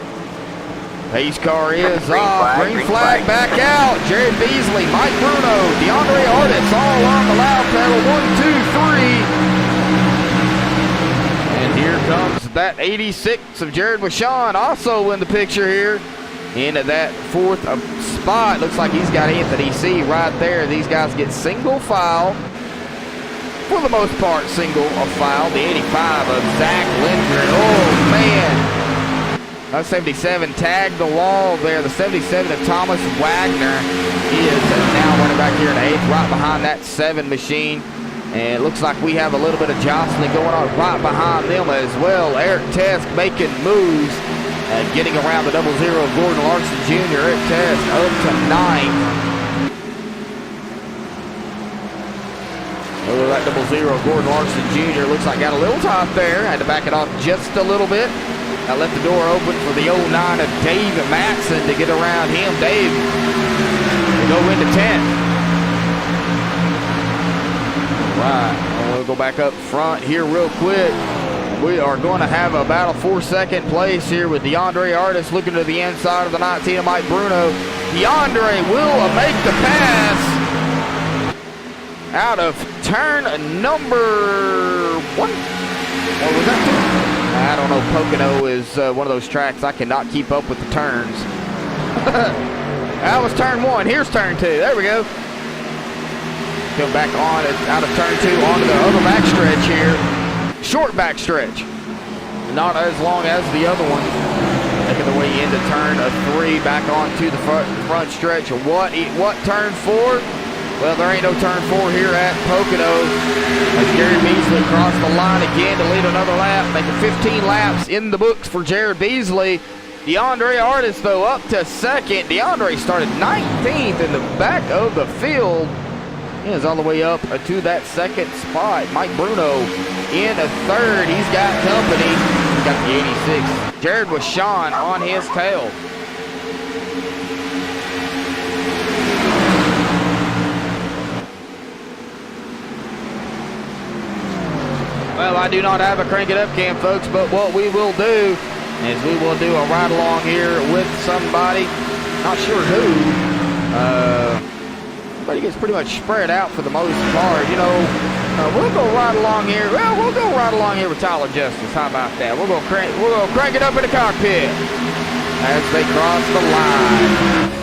Pace car is off. Green flag back out. Jared Beasley, Mike Bruno, DeAndre Artis all on the loud pedal. 1, 2, 3. And here comes that 86 of Jared Vachon also in the picture here. Into that 4th spot. Looks like he's got Anthony C. right there. These guys get single file. For the most part, single file. The 85 of Zach Lindgren. Oh, man. That 77 tagged the wall there. The 77 of Thomas Wagner is now running back here in 8th, right behind that 7 machine. And it looks like we have a little bit of jostling going on right behind them as well. Eric Tesk making moves and getting around the 00 of Gordon Larson Jr. Eric Tesk up to 9th. Over that 00 Gordon Larson Jr. looks like got a little top there. Had to back it off just a little bit. I left the door open for the 09 of Dave Matson to get around him. Dave will go into 10th. All right, we'll go back up front here real quick. We are going to have a battle for 2nd place here with DeAndre Artis looking to the inside of the 19 of Mike Bruno. DeAndre will make the pass out of turn number 1. Or was that 2? I don't know. Pocono is one of those tracks I cannot keep up with the turns. That was turn 1. Here's turn 2. There we go. Come back on out of turn 2 onto the other backstretch here. Short backstretch. Not as long as the other one. Making the way into turn 3 back onto the front stretch. What turn 4? Well, there ain't no turn 4 here at Pocono. As Jared Beasley crossed the line again to lead another lap, making 15 laps in the books for Jared Beasley. DeAndre Artis, though, up to 2nd. DeAndre started 19th in the back of the field. He is all the way up to that 2nd spot. Mike Bruno in 3rd. He's got company. He's got the 86. Jared Vachon on his tail. Well, I do not have a crank it up cam, folks, but what we will do is we will do a ride along here with somebody. Not sure who. Everybody gets pretty much spread out for the most part. You know, we'll go right along here. Well, we'll go right along here with Tyler Justice. How about that? We'll go crank it up in the cockpit as they cross the line.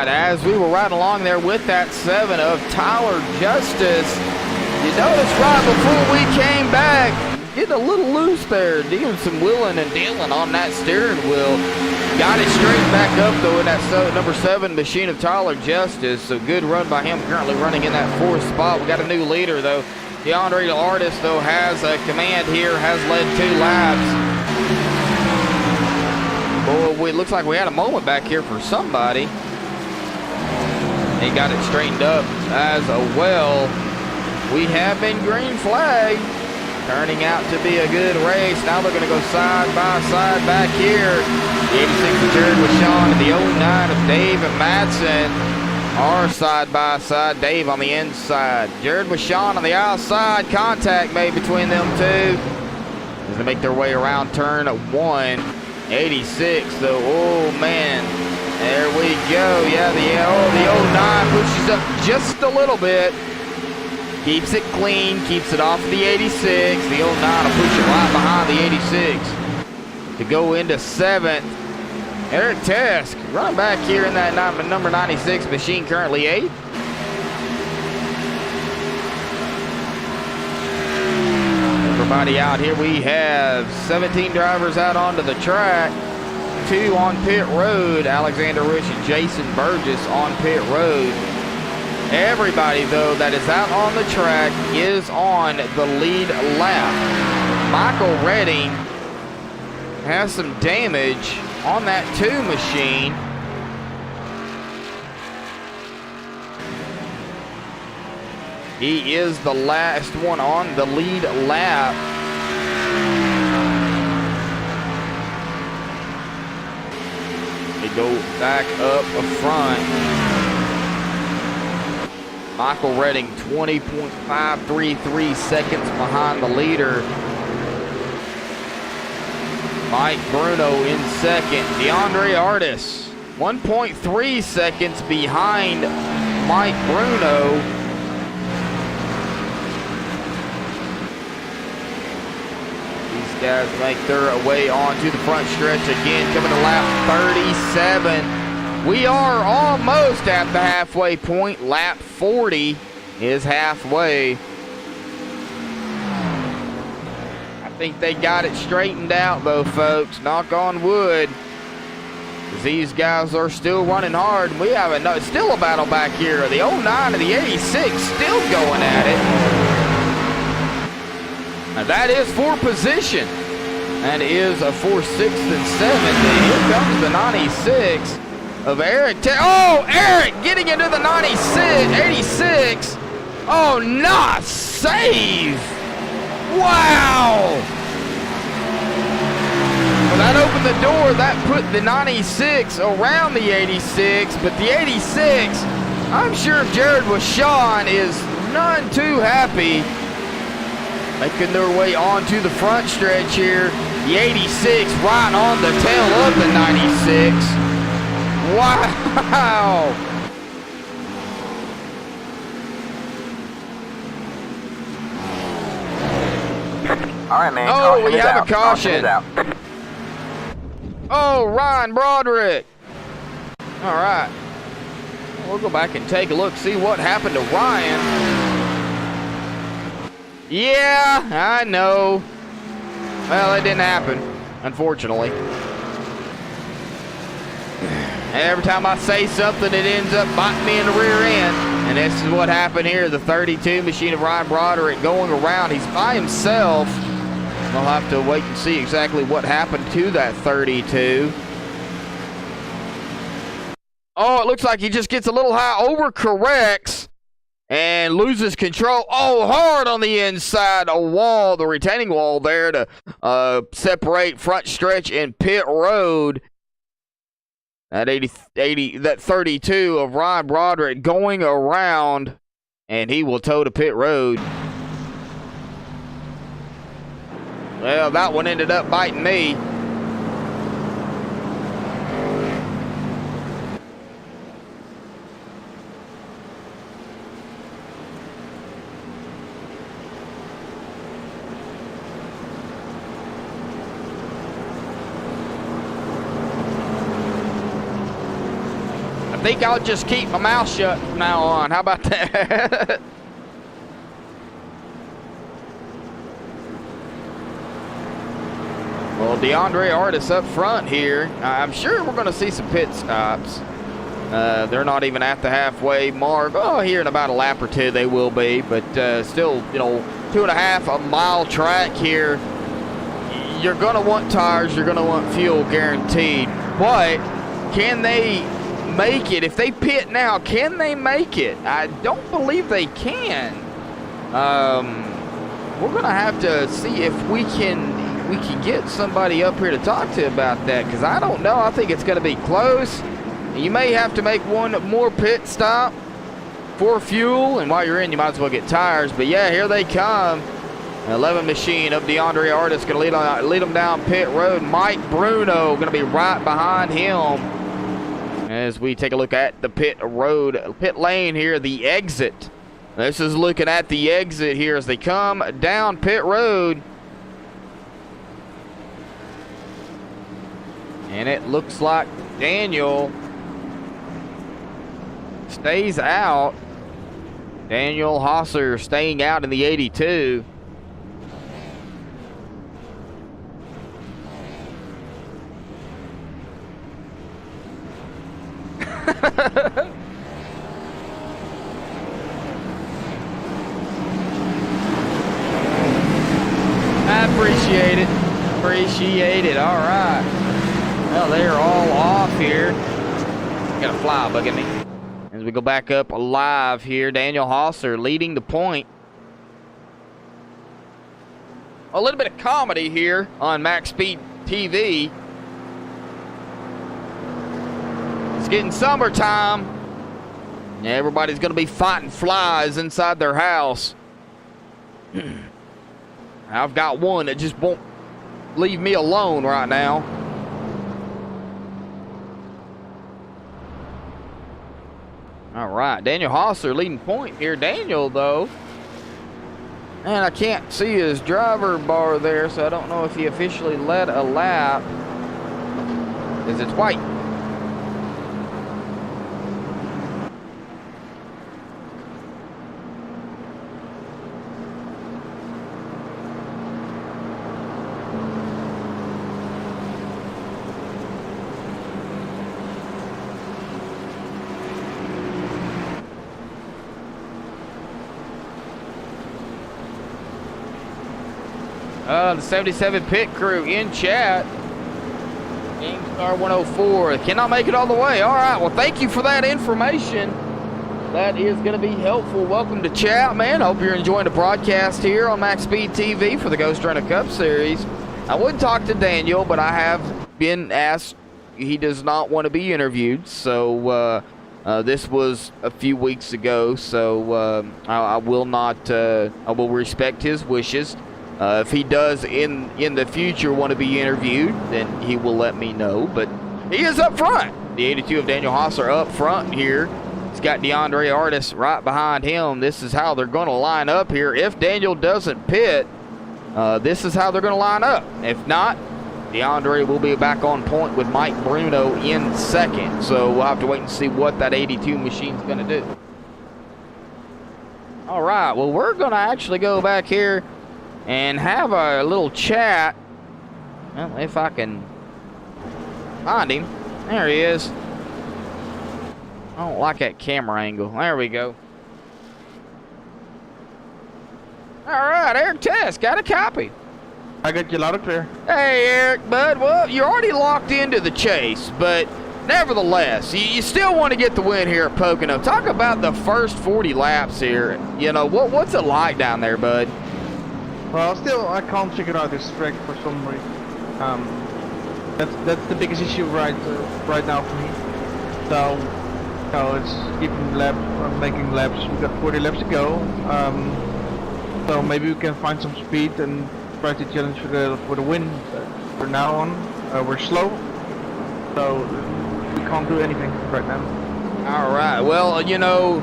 right, as we were riding along there with that 7 of Tyler Justice, you notice right before we came back, getting a little loose there, doing some wheeling and dealing on that steering wheel. Got it straight back up, though, in that number 7 machine of Tyler Justice. So good run by him, currently running in that 4th spot. We got a new leader, though. DeAndre Artist, though, has a command here, has led 2 laps. Boy, it looks like we had a moment back here for somebody. He got it straightened up as well. We have been green flag. Turning out to be a good race. Now they're going to go side by side back here. The 86 of Jared Wishon and the 09 of Dave and Madsen are side by side. Dave on the inside. Jared Wishon on the outside. Contact made between them two as they make their way around turn 1. 86 though. Oh man. There we go. Yeah, the 09 pushes up just a little bit. Keeps it clean, keeps it off of the 86. The 09 will push it right behind the 86 to go into 7th. Eric Tesk running back here in that number 96 machine, currently 8th. Everybody out here, we have 17 drivers out onto the track. 2 on pit road, Alexander Rich and Jason Burgess on pit road. Everybody, though, that is out on the track is on the lead lap. Michael Redding has some damage on that 2 machine. He is the last one on the lead lap. They go back up front. Michael Redding, 20.533 seconds behind the leader. Mike Bruno in second. DeAndre Artis, 1.3 seconds behind Mike Bruno. These guys make their way onto the front stretch again, coming to lap 37. We are almost at the halfway point. Lap 40 is halfway. I think they got it straightened out, though, folks. Knock on wood. These guys are still running hard. We have still a battle back here. The 09 and the 86 still going at it. Now that is for position. That is for 6th and 7th. And here comes the 96. Of Eric. Oh, Eric getting into the 86. Oh, nice save. Wow. Well, that opened the door. That put the 96 around the 86. But the 86, I'm sure Jared Wishon is none too happy. Making their way onto the front stretch here. The 86 right on the tail of the 96. Wow! All right, man. Oh, we have a caution. Oh, Ryan Broderick. All right. We'll go back and take a look, see what happened to Ryan. Yeah, I know. Well, it didn't happen, unfortunately. Every time I say something, it ends up biting me in the rear end. And this is what happened here. The 32 machine of Ryan Broderick going around. He's by himself. We'll have to wait and see exactly what happened to that 32. Oh, it looks like he just gets a little high, overcorrects, and loses control. Oh, hard on the inside, a wall, the retaining wall there to separate front stretch and pit road. That 32 of Ryan Broderick going around, and he will toe to pit road. Well, that one ended up biting me. think I'll just keep my mouth shut from now on. How about that? Well, DeAndre Artis up front here. I'm sure we're going to see some pit stops. They're not even at the halfway mark. Oh, here in about a lap or two they will be, but still, 2.5 mile track here. You're going to want tires, you're going to want fuel guaranteed, but can they make it? If they pit now, can they make it? I don't believe they can. We're going to have to see if we can get somebody up here to talk to about that, because I don't know. I think it's going to be close. You may have to make one more pit stop for fuel, and while you're in, you might as well get tires. But yeah, here they come. 11 machine of DeAndre Artis going to lead them down pit road. Mike Bruno going to be right behind him as we take a look at the pit lane here, the exit. This is looking at the exit here as they come down pit road. And it looks like Daniel stays out. Daniel Hosser staying out in the 82. I appreciate it. Appreciate it. All right. Well, they're all off here. Got a fly bugging me. As we go back up live here, Daniel Hosser leading the point. A little bit of comedy here on MaxSpeedTV. It's getting summertime. Everybody's going to be fighting flies inside their house. I've got one that just won't leave me alone right now. All right, Daniel Hosser leading point here. Daniel, though, and I can't see his driver bar there, so I don't know if he officially led a lap, because it's white. The 77 pit crew in chat. GameStar 104 cannot make it all the way. All right, well, thank you for that information. That is going to be helpful. Welcome to chat, man. Hope you're enjoying the broadcast here on MaxSpeedTV for the Ghost Runner Cup Series. I would talk to Daniel, but I have been asked he does not want to be interviewed. So this was a few weeks ago, so I will not. I will respect his wishes. If he does in the future want to be interviewed, then he will let me know. But he is up front. The 82 of Daniel Hosser up front here. He's got DeAndre Artis right behind him. This is how they're going to line up here. If Daniel doesn't pit, this is how they're going to line up. If not, DeAndre will be back on point with Mike Bruno in second. So we'll have to wait and see what that 82 machine's going to do. All right, well, we're going to actually go back here and have a little chat. Well, if I can find him. There he is. I don't like that camera angle. There we go. All right, Eric Tess, got a copy. I got you loud and clear. Hey, Eric, bud. Well, you're already locked into the chase, but nevertheless, you still want to get the win here at Pocono. Talk about the first 40 laps here. You know, what's it like down there, bud? Well, still, I can't figure out this track for some reason. That's the biggest issue right now for me. So it's keeping making laps. We got 40 laps to go. So maybe we can find some speed and try to challenge for the win. From now on, we're slow, so we can't do anything right now. All right. Well, you know,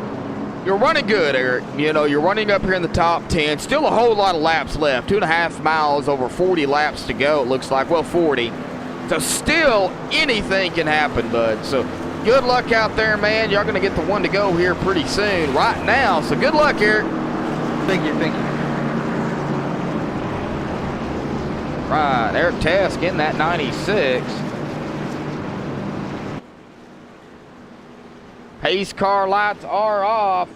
you're running good, Eric. You know, you're running up here in the top 10. Still a whole lot of laps left. 2.5 miles, over 40 laps to go, it looks like. Well, 40. So still anything can happen, bud. So good luck out there, man. Y'all going to get the one to go here pretty soon, right now. So good luck, Eric. Thank you, thank you. Right, Eric Task in that 96. Pace car lights are off.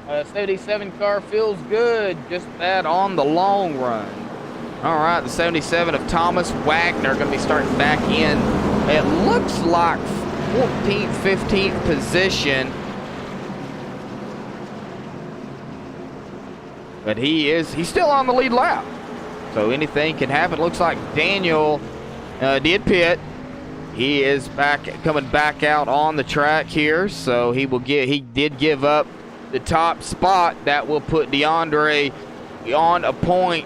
77 car feels good, just that on the long run. All right, the 77 of Thomas Wagner going to be starting back in. It looks like 14th, 15th position. But he's still on the lead lap. So anything can happen. Looks like Daniel did pit. He is coming back out on the track here. So he did give up the top spot. That will put DeAndre on a point.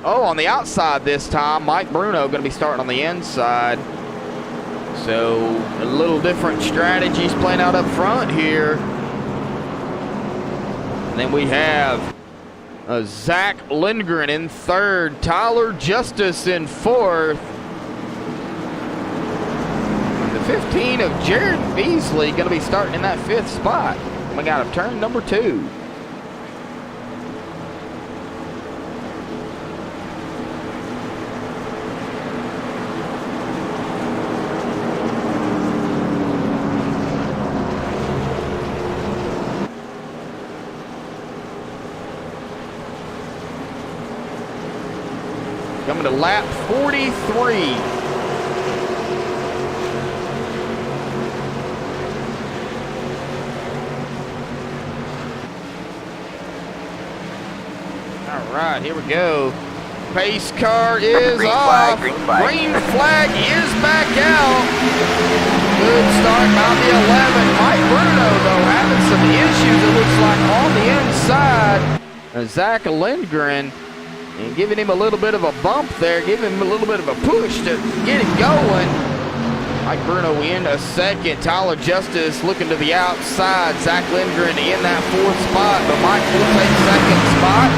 Oh, on the outside this time. Mike Bruno going to be starting on the inside. So a little different strategies playing out up front here. And then we have Zach Lindgren in third, Tyler Justice in fourth. And the 15 of Jared Beasley going to be starting in that fifth spot. We got a turn number 2. Coming to lap 43. All right, here we go. Pace car is green off. flag, green flag. Green flag is back out. Good start by the 11. Mike Bruno, though, having some issues, it looks like, on the inside. Zach Lindgren. And giving him a little bit of a bump there, giving him a little bit of a push to get it going. Mike Bruno in a second. Tyler Justice looking to the outside. Zach Lindgren in that fourth spot, but Mike will take second spot.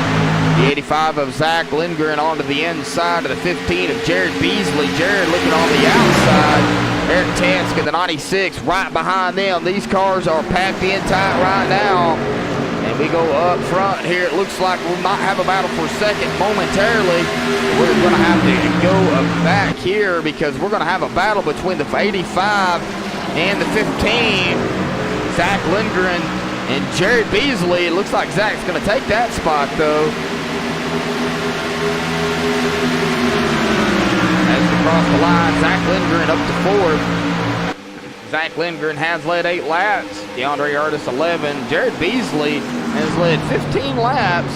The 85 of Zach Lindgren onto the inside of the 15 of Jared Beasley. Jared looking on the outside. Eric Tansk in the 96 right behind them. These cars are packed in tight right now. And we go up front here. It looks like we might have a battle for second momentarily. We're going to have to go back here because we're going to have a battle between the 85 and the 15. Zach Lindgren and Jared Beasley. It looks like Zach's going to take that spot, though. As we cross the line, Zach Lindgren up to fourth. Zach Lindgren has led 8 laps. DeAndre Artis 11. Jared Beasley has led 15 laps.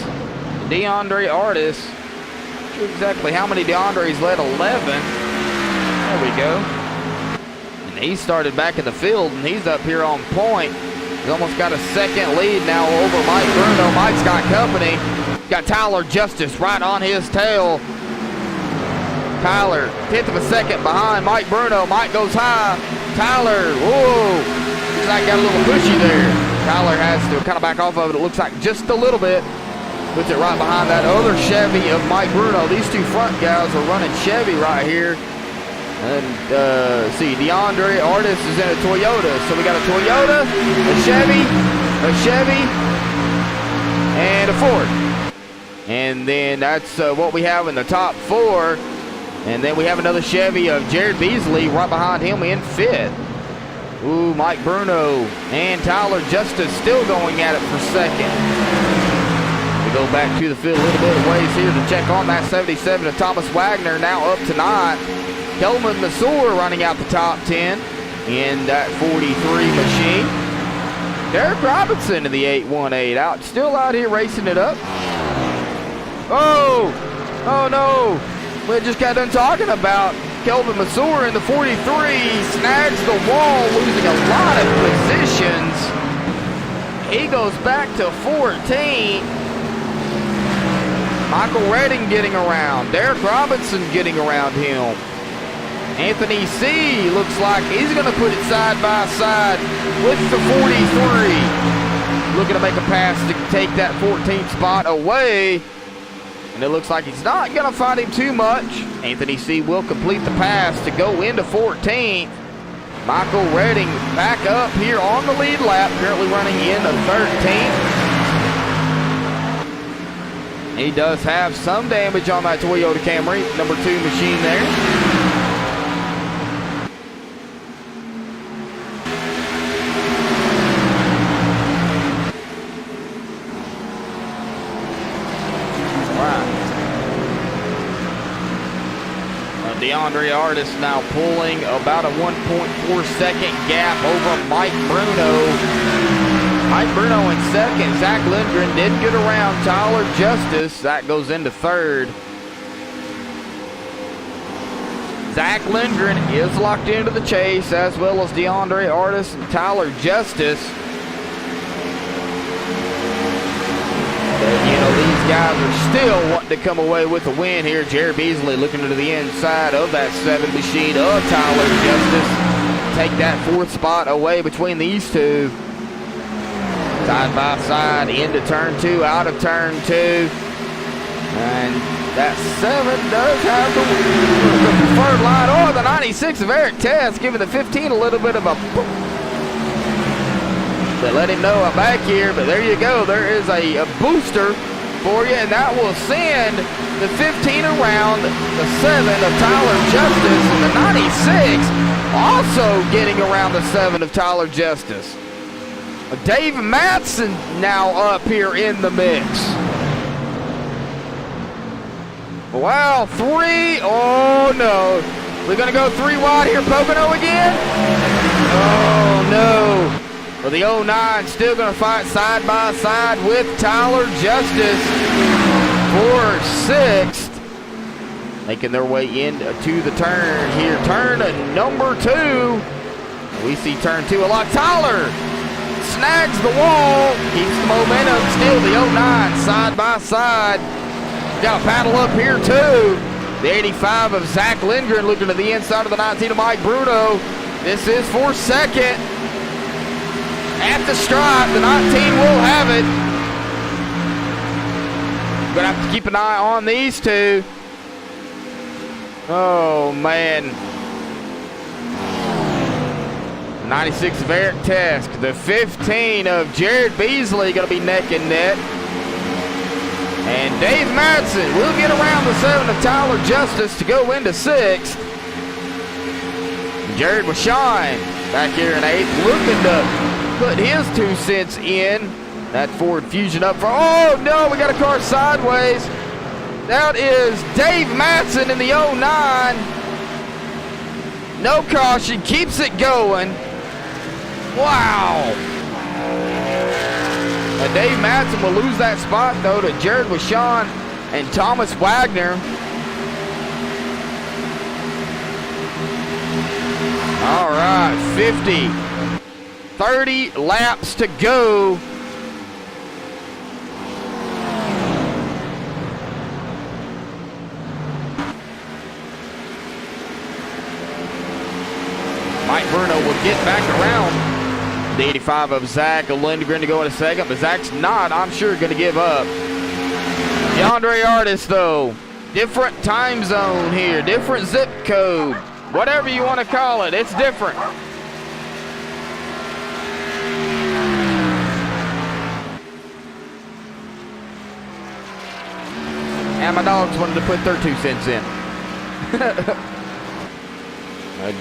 DeAndre Artis, not sure exactly how many DeAndre's led. 11. There we go. And he started back in the field, and he's up here on point. He's almost got a second lead now over Mike Bruno. Mike's got company. Got Tyler Justice right on his tail. Tyler, 10th of a second behind Mike Bruno. Mike goes high. Tyler, whoa. Looks like got a little pushy there. Tyler has to kind of back off of it. It looks like just a little bit. Puts it right behind that other Chevy of Mike Bruno. These two front guys are running Chevy right here. And see, DeAndre Artis is in a Toyota. So we got a Toyota, a Chevy, and a Ford. And then that's what we have in the top 4. And then we have another Chevy of Jared Beasley right behind him in 5th. Ooh, Mike Bruno and Tyler Justice still going at it for second. We go back to the field a little bit of ways here to check on that 77 of Thomas Wagner, now up to 9. Kelvin Masur running out the top 10 in that 43 machine. Derek Robinson in the 818, still out here racing it up. Oh no. We just got done talking about Kelvin Masur in the 43. Snags the wall, losing a lot of positions. He goes back to 14. Michael Redding getting around. Derek Robinson getting around him. Anthony C. looks like he's going to put it side by side with the 43. Looking to make a pass to take that 14th spot away. And it looks like he's not going to fight him too much. Anthony C. will complete the pass to go into 14th. Michael Redding back up here on the lead lap, currently running in the 13th. He does have some damage on that Toyota Camry, number 2 machine there. DeAndre Artis now pulling about a 1.4 second gap over Mike Bruno. Mike Bruno in second. Zach Lindgren did get around Tyler Justice. That goes into third. Zach Lindgren is locked into the chase, as well as DeAndre Artis and Tyler Justice. You know, these guys are still wanting to come away with a win here. Jared Beasley looking to the inside of that 7 machine of Tyler Justice. Take that 4th spot away between these two. Side by side into turn 2, out of turn 2. And that 7 does have the preferred line. Oh, the 96 of Eric Tess giving the 15 a little bit of a boop. They let him know I'm back here, but there you go. There is a booster for you, and that will send the 15 around the 7 of Tyler Justice, and the 96 also getting around the 7 of Tyler Justice. Dave Matson now up here in the mix. Wow, 3. Oh, no. We're going to go 3 wide here, Pocono again? Oh, no. Well, the 09 still going to fight side by side with Tyler Justice for 6th. Making their way into the turn here. Turn number 2. We see turn 2 a lot. Tyler snags the wall. Keeps the momentum. Still the 09 side by side. Got a paddle up here too. The 85 of Zach Lindgren looking to the inside of the 19 of Mike Bruno. This is for 2nd. At the stripe, the 19 will have it. Gonna have to keep an eye on these two. Oh, man. 96 of Eric Tesk. The 15 of Jared Beasley gonna be neck and neck. And Dave Madsen will get around the 7 of Tyler Justice to go into 6th. Jared Washine back here in 8th, looking to put his 2 cents in. That Ford Fusion up for, oh no, we got a car sideways. That is Dave Matson in the 09. No caution, keeps it going. Wow. Now Dave Matson will lose that spot though to Jared Washon and Thomas Wagner. All right, 30 laps to go. Mike Bruno will get back around the 85 of Zach Lindgren to go in a second, but Zach's not, I'm sure, going to give up. DeAndre Artis, though, different time zone here, different zip code, whatever you want to call it, it's different. And my dogs wanted to put their 2 cents in.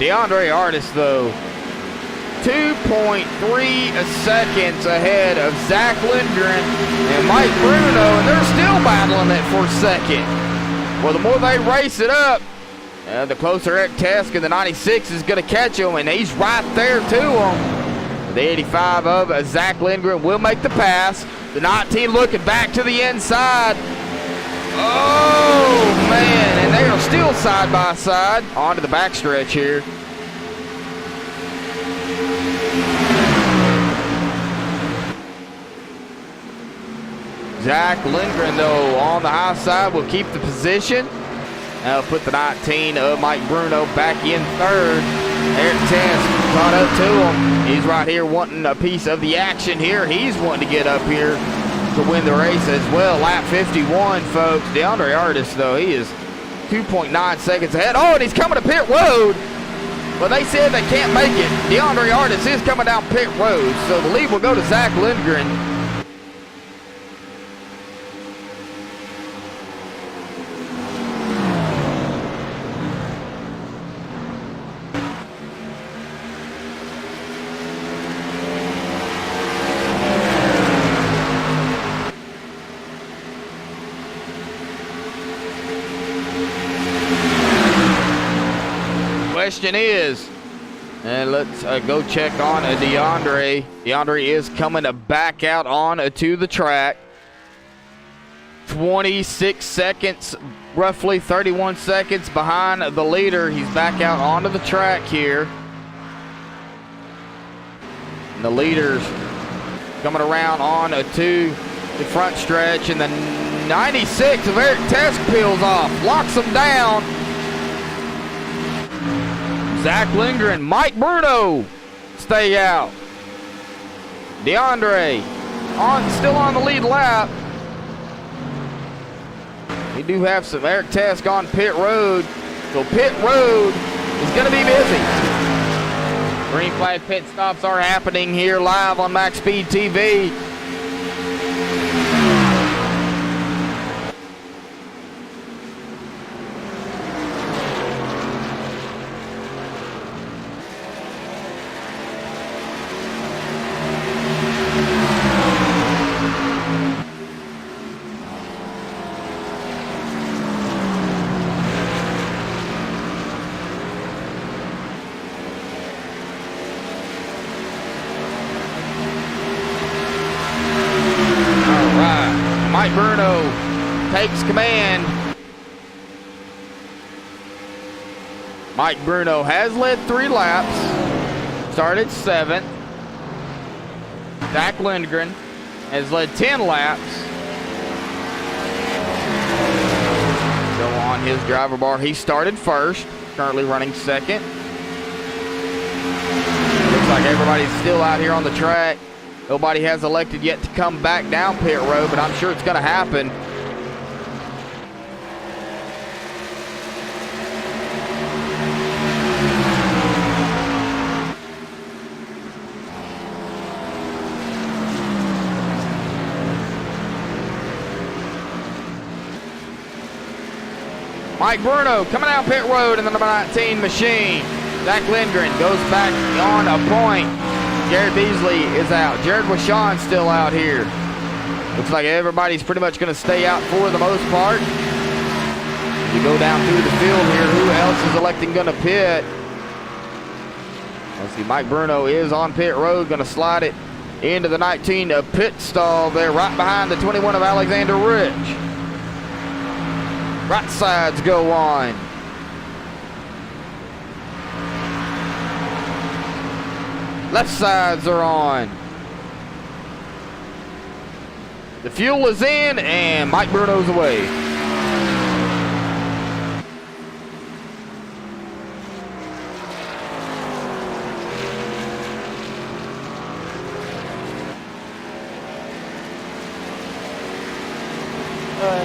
DeAndre Artis, though, 2.3 seconds ahead of Zach Lindgren and Mike Bruno, and they're still battling it for 2nd. Well, the more they race it up, the closer Eric Tesk and the 96 is going to catch him, and he's right there to him. The 85 of Zach Lindgren will make the pass. The 19 looking back to the inside. Oh, man, and they are still side by side onto the backstretch here. Zach Lindgren, though, on the high side will keep the position. Now put the 19 of Mike Bruno back in 3rd. Eric Tess caught up to him. He's right here wanting a piece of the action here. He's wanting to get up here to win the race as well. Lap 51, folks. DeAndre Artis, though, he is 2.9 seconds ahead. Oh, and he's coming to pit road. Well, they said they can't make it. DeAndre Artis is coming down pit road, so the lead will go to Zach Lindgren. Question is, and let's go check on DeAndre. DeAndre is coming to back out on to the track. 26 seconds, roughly 31 seconds behind the leader. He's back out onto the track here. And the leader's coming around on to the front stretch, and the 96 of Eric Tesk peels off, locks him down. Zach Lindgren, Mike Bruno stay out. DeAndre still on the lead lap. We do have some Eric Tesk on pit road, so pit road is going to be busy. Green flag pit stops are happening here live on MaxSpeedTV. Mike Bruno takes command. Mike Bruno has led 3 laps, started 7th. Zach Lindgren has led 10 laps. Go on his driver bar. He started first, currently running 2nd. Looks like everybody's still out here on the track. Nobody has elected yet to come back down pit road, but I'm sure it's going to happen. Mike Bruno coming down pit road in the number 19 machine. Zach Lindgren goes back on a point. Jared Beasley is out. Jared Washon still out here. Looks like everybody's pretty much going to stay out for the most part. You go down through the field here. Who else is electing going to pit? Let's see. Mike Bruno is on pit road, going to slide it into the 19 pit stall there, right behind the 21 of Alexander Rich. Right sides go on. Left sides are on. The fuel is in, and Mike Bruno's away.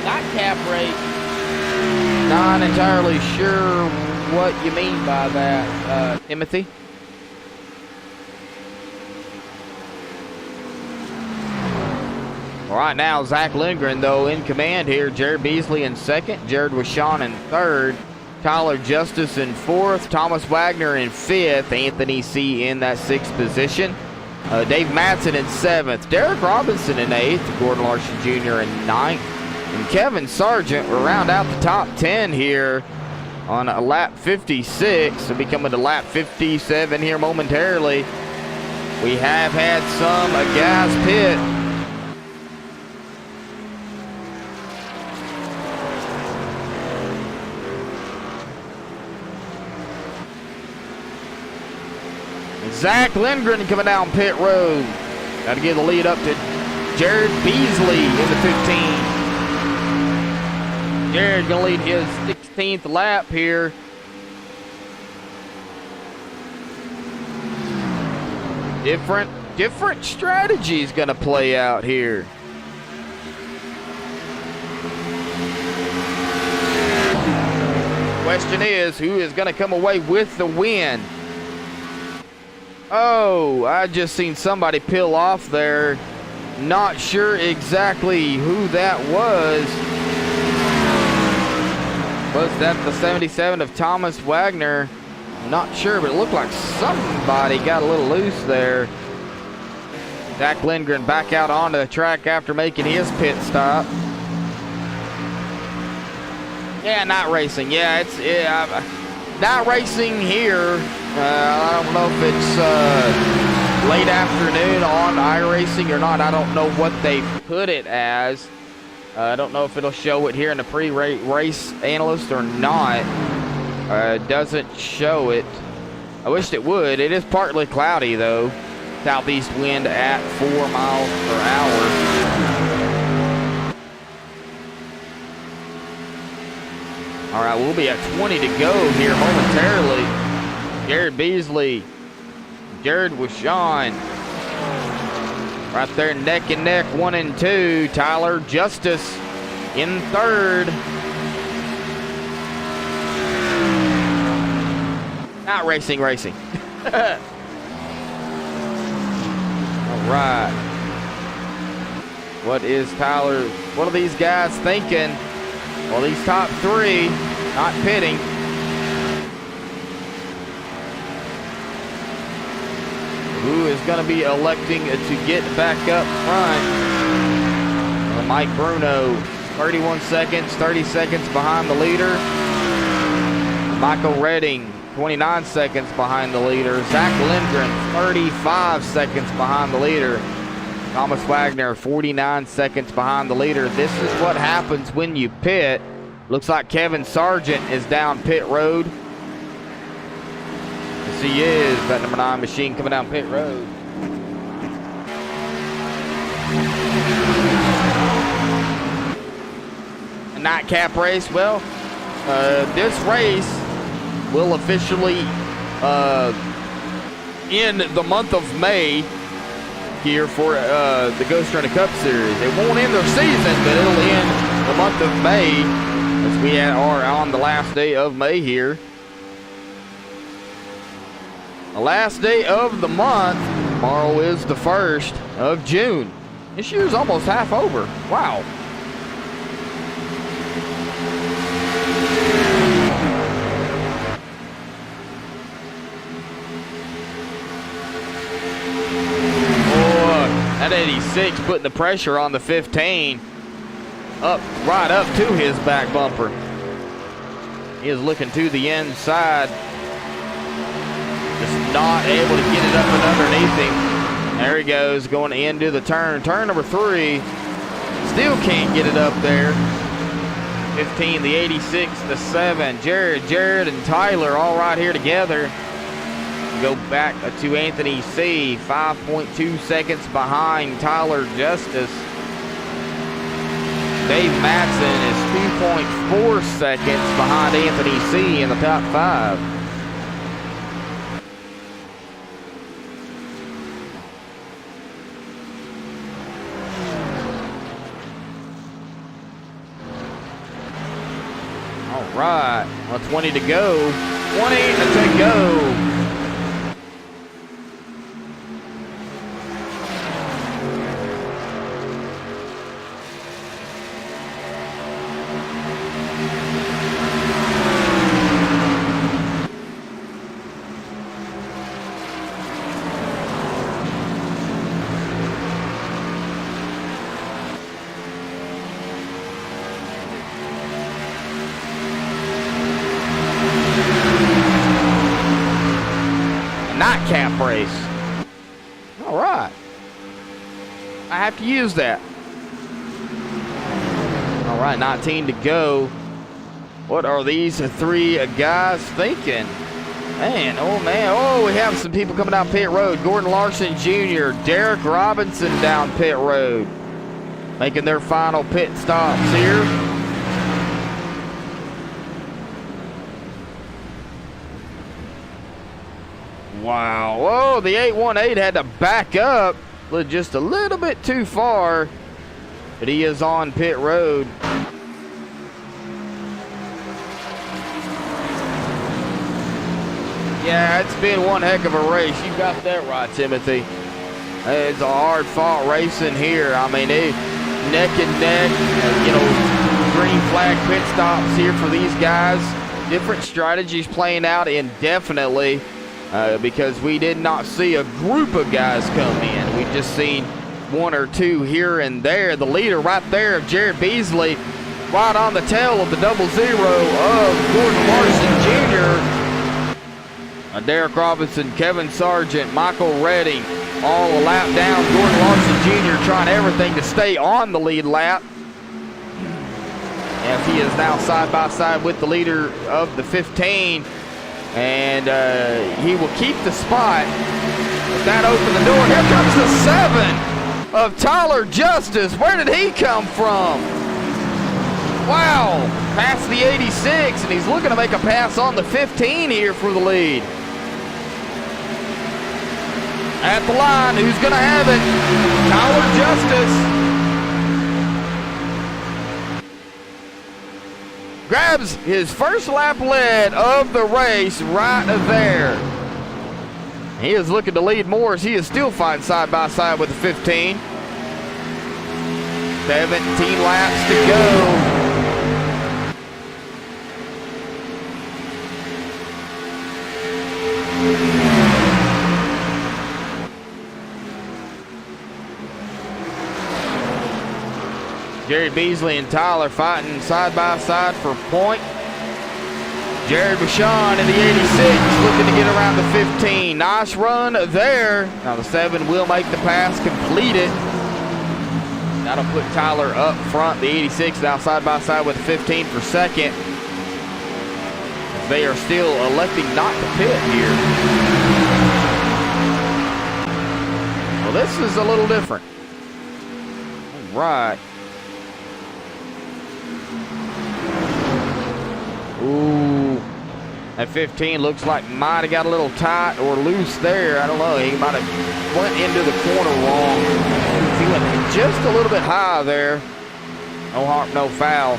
Not cap rate. Not entirely sure what you mean by that, Timothy. All right, now Zach Lindgren, though, in command here. Jared Beasley in 2nd. Jared Washon in 3rd. Tyler Justice in 4th. Thomas Wagner in 5th. Anthony C. in that 6th position. Dave Matson in 7th. Derek Robinson in 8th. Gordon Larson Jr. in 9th. And Kevin Sargent will round out the top 10 here on a lap 56. We'll be coming to lap 57 here momentarily. We have had some gas pit. Zach Lindgren coming down pit road. Got to give the lead up to Jared Beasley in the 15. Jared going to lead his 16th lap here. Different strategies going to play out here. Question is, who is going to come away with the win? Oh, I just seen somebody peel off there. Not sure exactly who that was. Was that the 77 of Thomas Wagner? Not sure, but it looked like somebody got a little loose there. Zach Lindgren back out onto the track after making his pit stop. Yeah, night racing. Yeah, it's night racing here. I don't know if it's late afternoon on iRacing or not. I don't know what they put it as. I don't know if it'll show it here in the pre-race analyst or not. It doesn't show it. I wished it would. It is partly cloudy though. Southeast wind at 4 miles per hour. All right, we'll be at 20 to go here momentarily. Jared Beasley, Jared with Sean. Right there neck and neck, 1 and 2. Tyler Justice in third. Not racing. All right. What is Tyler? What are these guys thinking? Well, these top 3 not pitting. Who is going to be electing to get back up front? Well, Mike Bruno, 31 seconds, 30 seconds behind the leader. Michael Redding, 29 seconds behind the leader. Zach Lindgren, 35 seconds behind the leader. Thomas Wagner, 49 seconds behind the leader. This is what happens when you pit. Looks like Kevin Sargent is down pit road. Yes, he is. That number 9 machine coming down pit road. A nightcap race. Well, this race will officially end the month of May here for the Ghost Runner Cup Series. It won't end their season, but it'll end the month of May as we are on the last day of May here. The last day of the month. Tomorrow is the 1st of June. This year's almost half over. Wow. That 86 putting the pressure on the 15. Right up to his back bumper. He is looking to the inside. Just not able to get it up and underneath him. There he goes, going into the turn. Turn number 3. Still can't get it up there. 15, the 86, the 7. Jared, and Tyler all right here together. Go back to Anthony C. 5.2 seconds behind Tyler Justice. Dave Matson is 2.4 seconds behind Anthony C. in the top 5. All right, well, 20 to go. 20 to go. Nightcap race. All right. I have to use that. All right, 19 to go. What are these 3 guys thinking? Man, oh, we have some people coming down pit road. Gordon Larson Jr., Derek Robinson down pit road. Making their final pit stops here. Wow. Whoa, the 818 had to back up just a little bit too far, but he is on pit road. Yeah, it's been one heck of a race. You got that right, Timothy. It's a hard-fought racing here. I mean, they neck and neck, you know, green flag pit stops here for these guys. Different strategies playing out indefinitely because we did not see a group of guys come in. We just seen one or two here and there. The leader right there of Jared Beasley, right on the tail of the 00 of Gordon Larson Jr., Derek Robinson, Kevin Sargent, Michael Redding, all a lap down. Gordon Larson Jr. trying everything to stay on the lead lap. As he is now side by side with the leader of the 15. And he will keep the spot. With that open the door. Here comes the 7 of Tyler Justice. Where did he come from? Wow. Past the 86. And he's looking to make a pass on the 15 here for the lead. At the line, who's going to have it? Tyler Justice grabs his first lap lead of the race right there. He is looking to lead more as he is still fighting side by side with the 15. 17 laps to go. Jared Beasley and Tyler fighting side by side for point. Jared Bashan in the 86 looking to get around the 15. Nice run there. Now the 7 will make the pass, complete it. That'll put Tyler up front. The 86 now side by side with the 15 for second. They are still electing not to pit here. Well, this is a little different. All right. Ooh, that 15 looks like might have got a little tight or loose there. I don't know. He might have went into the corner wrong. Feeling just a little bit high there. No harm, no foul.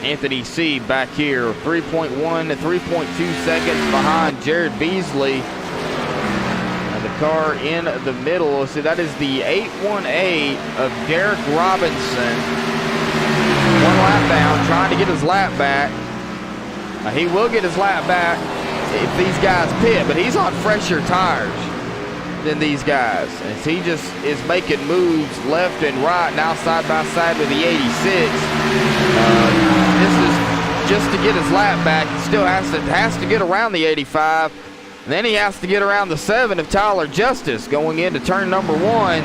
Anthony C. back here, 3.1 to 3.2 seconds behind Jared Beasley. And the car in the middle. See, that is the 818 of Derek Robinson. One lap down, trying to get his lap back. He will get his lap back if these guys pit, but he's on fresher tires than these guys. As he just is making moves left and right, now side by side with the 86. This is just to get his lap back. He still has to get around the 85. And then he has to get around the 7 of Tyler Justice going into turn number 1.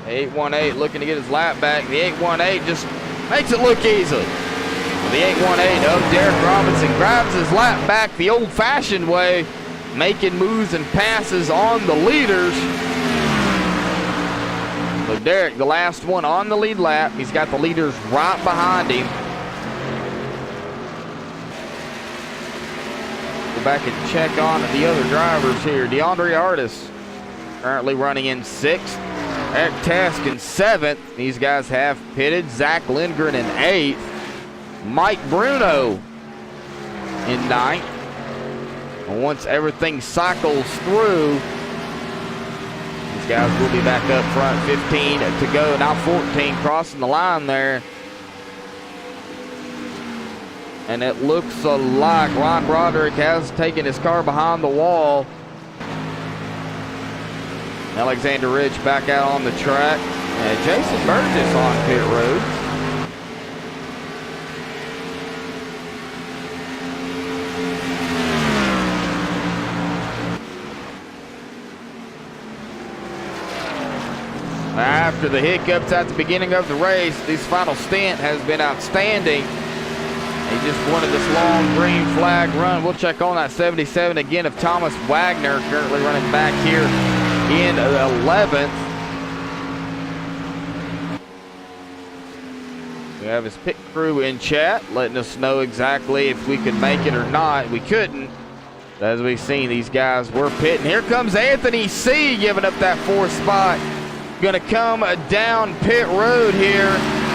818 looking to get his lap back. The 818 just makes it look easy. The 818 of Derek Robinson grabs his lap back the old-fashioned way, making moves and passes on the leaders. So Derek, the last one on the lead lap. He's got the leaders right behind him. Go back and check on the other drivers here. DeAndre Artis currently running in 6th. Eric Task in 7th. These guys have pitted. Zach Lindgren in 8th. Mike Bruno in 9th. And once everything cycles through, these guys will be back up front. 15 to go. Now 14 crossing the line there. And it looks like Ron Broderick has taken his car behind the wall. Alexander Ridge back out on the track. And Jason Burgess on pit road. After the hiccups at the beginning of the race, this final stint has been outstanding. He just wanted this long green flag run. We'll check on that 77 again of Thomas Wagner, currently running back here in 11th. We have his pit crew in chat, letting us know exactly if we could make it or not. We couldn't. As we've seen, these guys were pitting. Here comes Anthony C. giving up that 4th spot. Gonna come down pit road here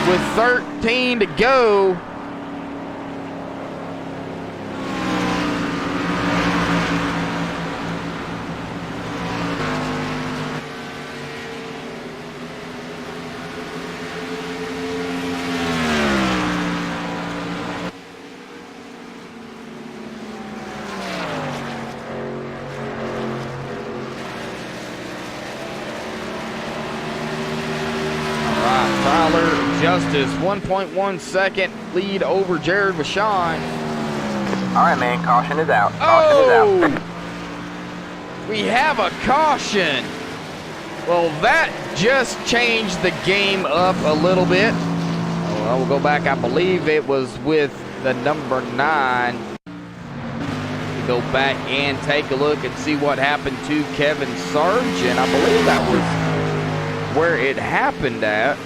with 13 to go. Justice, 1.1 second lead over Jared Vachon. All right, man. Caution is out. Caution is out. We have a caution. Well, that just changed the game up a little bit. Well, we'll go back. I believe it was with the number 9. We go back and take a look and see what happened to Kevin Sargent. I believe that was where it happened at.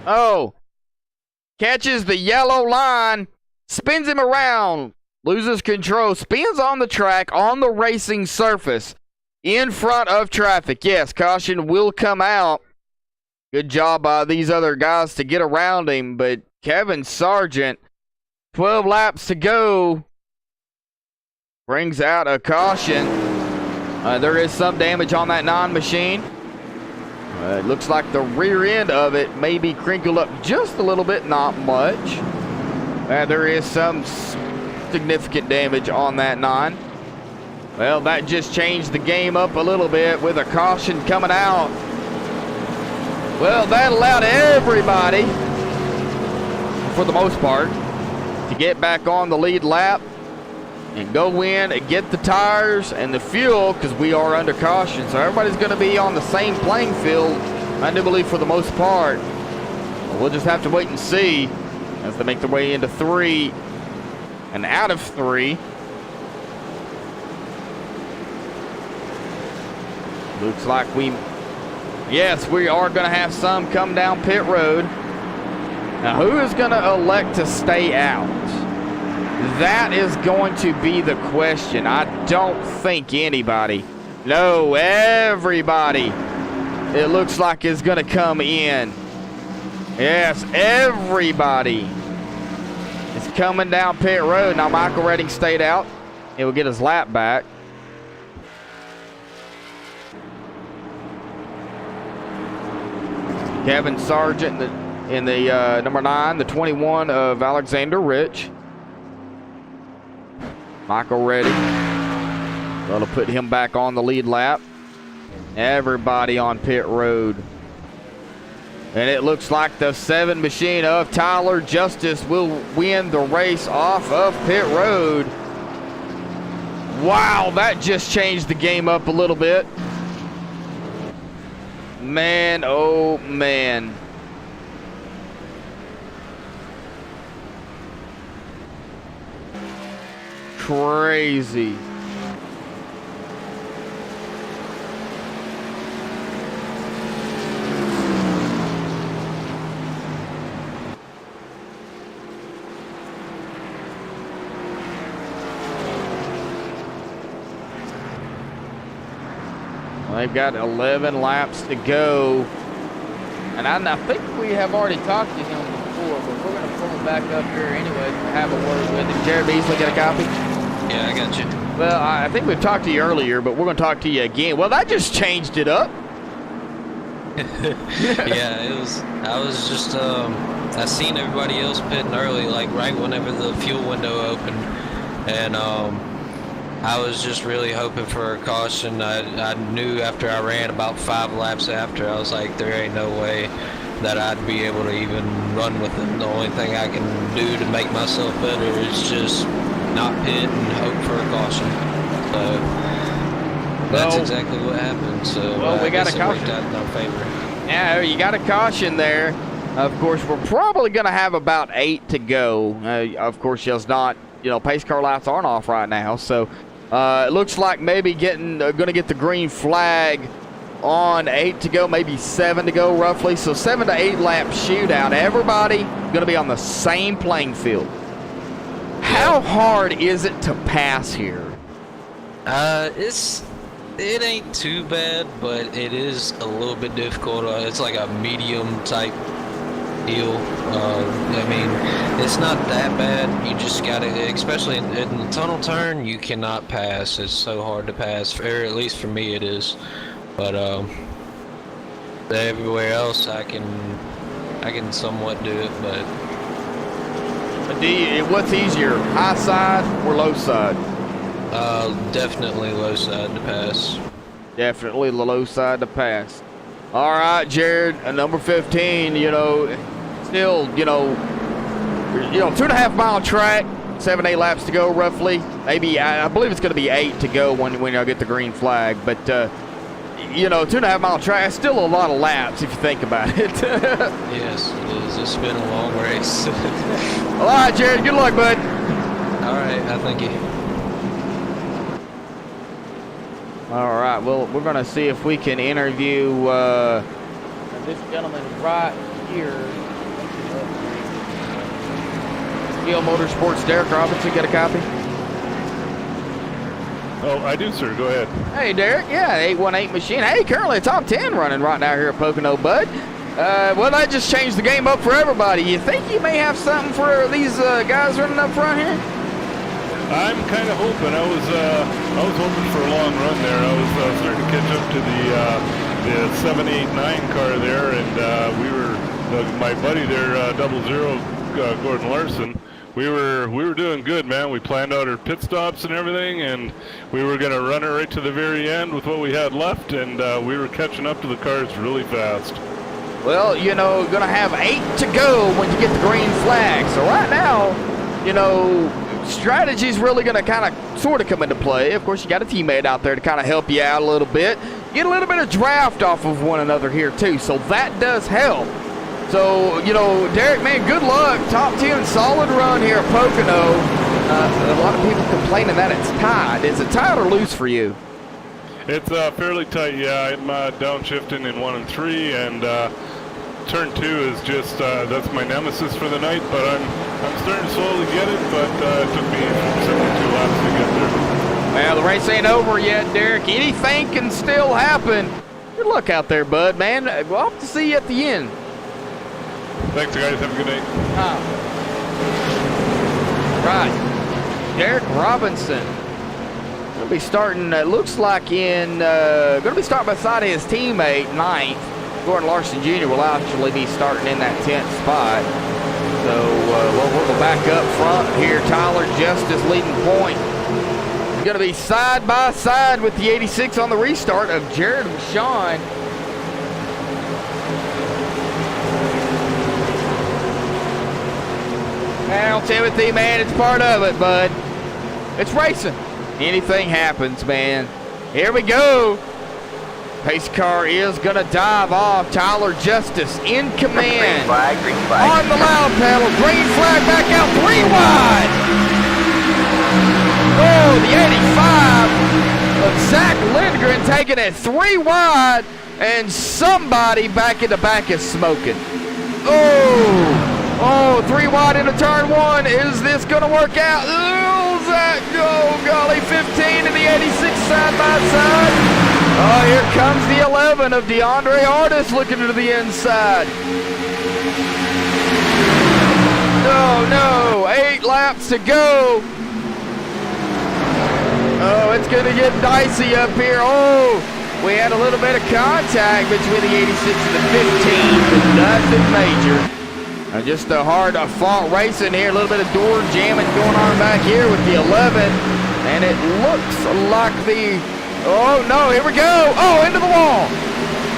Oh, catches the yellow line, spins him around, loses control, spins on the track, on the racing surface, in front of traffic. Yes, caution will come out. Good job by these other guys to get around him, but Kevin Sargent, 12 laps to go, brings out a caution. There is some damage on that non-machine. It looks like the rear end of it may be crinkled up just a little bit, not much. There is some significant damage on that 9. Well, that just changed the game up a little bit with a caution coming out. Well, that allowed everybody, for the most part, to get back on the lead lap and go in and get the tires and the fuel, because we are under caution. So everybody's going to be on the same playing field, I do believe, for the most part. We'll just have to wait and see as they make their way into 3 and out of 3. Looks like yes, we are going to have some come down pit road. Now, who is going to elect to stay out? That is going to be the question. I don't think anybody. No, everybody, it looks like, is going to come in. Yes, everybody is coming down pit road. Now, Michael Redding stayed out. He will get his lap back. Kevin Sargent in the number 9, the 21 of Alexander Rich. Michael Redding. That'll put him back on the lead lap. Everybody on pit road. And it looks like the 7 machine of Tyler Justice will win the race off of pit road. Wow, that just changed the game up a little bit. Man, oh man. Crazy. They've got 11 laps to go. And I think we have already talked to him before, but we're going to pull him back up here anyway to have a word with him. Jared Beasley, got a copy? Yeah, I got you. Well, I think we've talked to you earlier, but we're going to talk to you again. Well, that just changed it up. Yeah, it was. I was just. I seen everybody else pitting early, like right whenever the fuel window opened, and I was just really hoping for a caution. I knew after I ran about 5 laps after, I was like, there ain't no way that I'd be able to even run with them. The only thing I can do to make myself better is just not pit and hope for a caution. So that's exactly what happened. So well, we got a caution. Worked out in our favor. Yeah, you got a caution there. Of course, we're probably going to have about 8 to go. Of course, just not, pace car lights aren't off right now. So it looks like maybe going to get the green flag on 8 to go, maybe 7 to go roughly. So 7 to 8 lap shootout. Everybody going to be on the same playing field. How hard is it to pass here? It ain't too bad, but it is a little bit difficult. It's like a medium type deal. I mean, it's not that bad. You just gotta, especially in the tunnel turn, you cannot pass. It's so hard to pass, or at least for me it is. But everywhere else I can somewhat do it, but What's easier, high side or low side? Definitely low side to pass. Definitely the low side to pass. All right, Jared, number 15, you know, still, you know, 2.5 mile track, 7-8 laps to go roughly. Maybe, I believe it's going to be 8 to go when y'all get the green flag. But, you know, 2.5 mile track, that's still a lot of laps if you think about it. Yes, it is. It's been a long race. All right, Jared, good luck, bud. All right, thank you. All right, well, we're going to see if we can interview this gentleman right here. Steel Motorsports, Derek Robinson, got a copy? Oh, I do, sir. Go ahead. Hey, Derek. Yeah, 818 machine. Hey, currently a top 10 running right now here at Pocono, bud. Well, that just changed the game up for everybody. You think you may have something for these guys running up front here? I'm kind of hoping. I was hoping for a long run there. I was starting to catch up to the 789 car there, and we were my buddy there, 00 Gordon Larson. We were doing good, man. We planned out our pit stops and everything, and we were going to run it right to the very end with what we had left, and we were catching up to the cars really fast. Well, you know, going to have 8 to go when you get the green flag. So right now, you know, strategy's really going to kind of sort of come into play. Of course, you got a teammate out there to kind of help you out a little bit. Get a little bit of draft off of one another here, too. So that does help. So, you know, Derek, man, good luck. Top 10 solid run here at Pocono. A lot of people complaining that it's tied. Is it tied or loose for you? It's fairly tight, yeah. I'm downshifting in 1 and 3, and turn 2 is just, that's my nemesis for the night, but I'm starting to slowly get it, but it took me 72 laps to get there. Well, the race ain't over yet, Derek. Anything can still happen. Good luck out there, bud, man. We'll have to see you at the end. Thanks, guys. Have a good night. Right. Derek Robinson. Going to be starting, looks like going to be starting beside his teammate, 9th. Gordon Larson Jr. will actually be starting in that 10th spot. So we'll go back up front here. Tyler Justice leading point. He's going to be side by side with the 86 on the restart of Jared Vachon. Now, Timothy, man, it's part of it, bud. It's racing. Anything happens, man. Here we go. Pace car is going to dive off. Tyler Justice in command. Green flag, green flag. On the loud pedal. Green flag back out 3 wide. Oh, the 85 of Zach Lindgren taking it 3 wide. And somebody back in the back is smoking. Oh, 3 wide into turn 1. Is this going to work out? Oh, Zach, oh, golly, 15 and the 86 side by side. Oh, here comes the 11 of DeAndre Artis looking to the inside. No, 8 laps to go. Oh, it's going to get dicey up here. Oh, we had a little bit of contact between the 86 and the 15, but nothing major. Just a hard-fought racing here. A little bit of door jamming going on back here with the 11. And it looks like the... Oh, no, here we go. Oh, into the wall.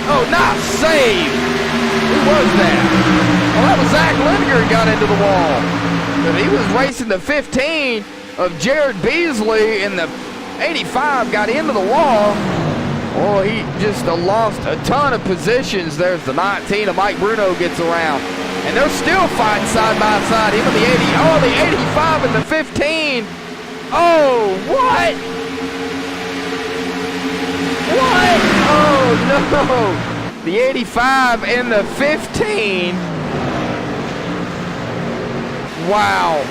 Oh, nice save. Who was that? Well, that was Zach Lindgren got into the wall. But he was racing the 15 of Jared Beasley, and the 85 got into the wall. Oh, he just lost a ton of positions. There's the 19 of Mike Bruno gets around. And they're still fighting side by side. Him and the 80. Oh, the 85 and the 15. Oh, what? What? Oh, no. The 85 and the 15. Wow.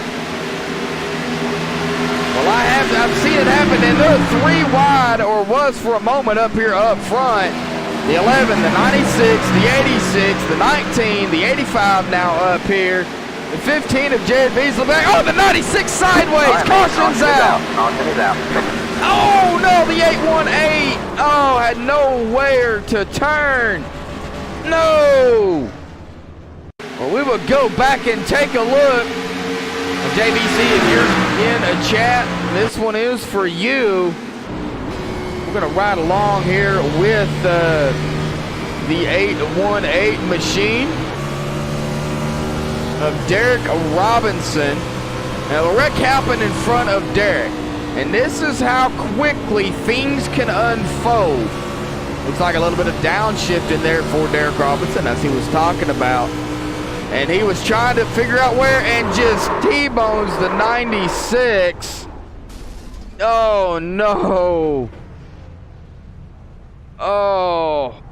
Well, I've seen it happen, and they're 3 wide, or was for a moment up here up front. The 11, the 96, the 86, the 19, the 85 now up here. The 15 of Jared Beasley back. Oh, the 96 sideways. Right, Caution's out. Caution is out. Oh, no, the 818. Oh, had nowhere to turn. No. Well, we will go back and take a look. JVC, if you're in a chat, this one is for you. We're going to ride along here with the 818 machine of Derek Robinson. Now, the wreck happened in front of Derek, and this is how quickly things can unfold. Looks like a little bit of downshift in there for Derek Robinson, as he was talking about. And he was trying to figure out where, and just T-bones the 96. Oh, no. Oh.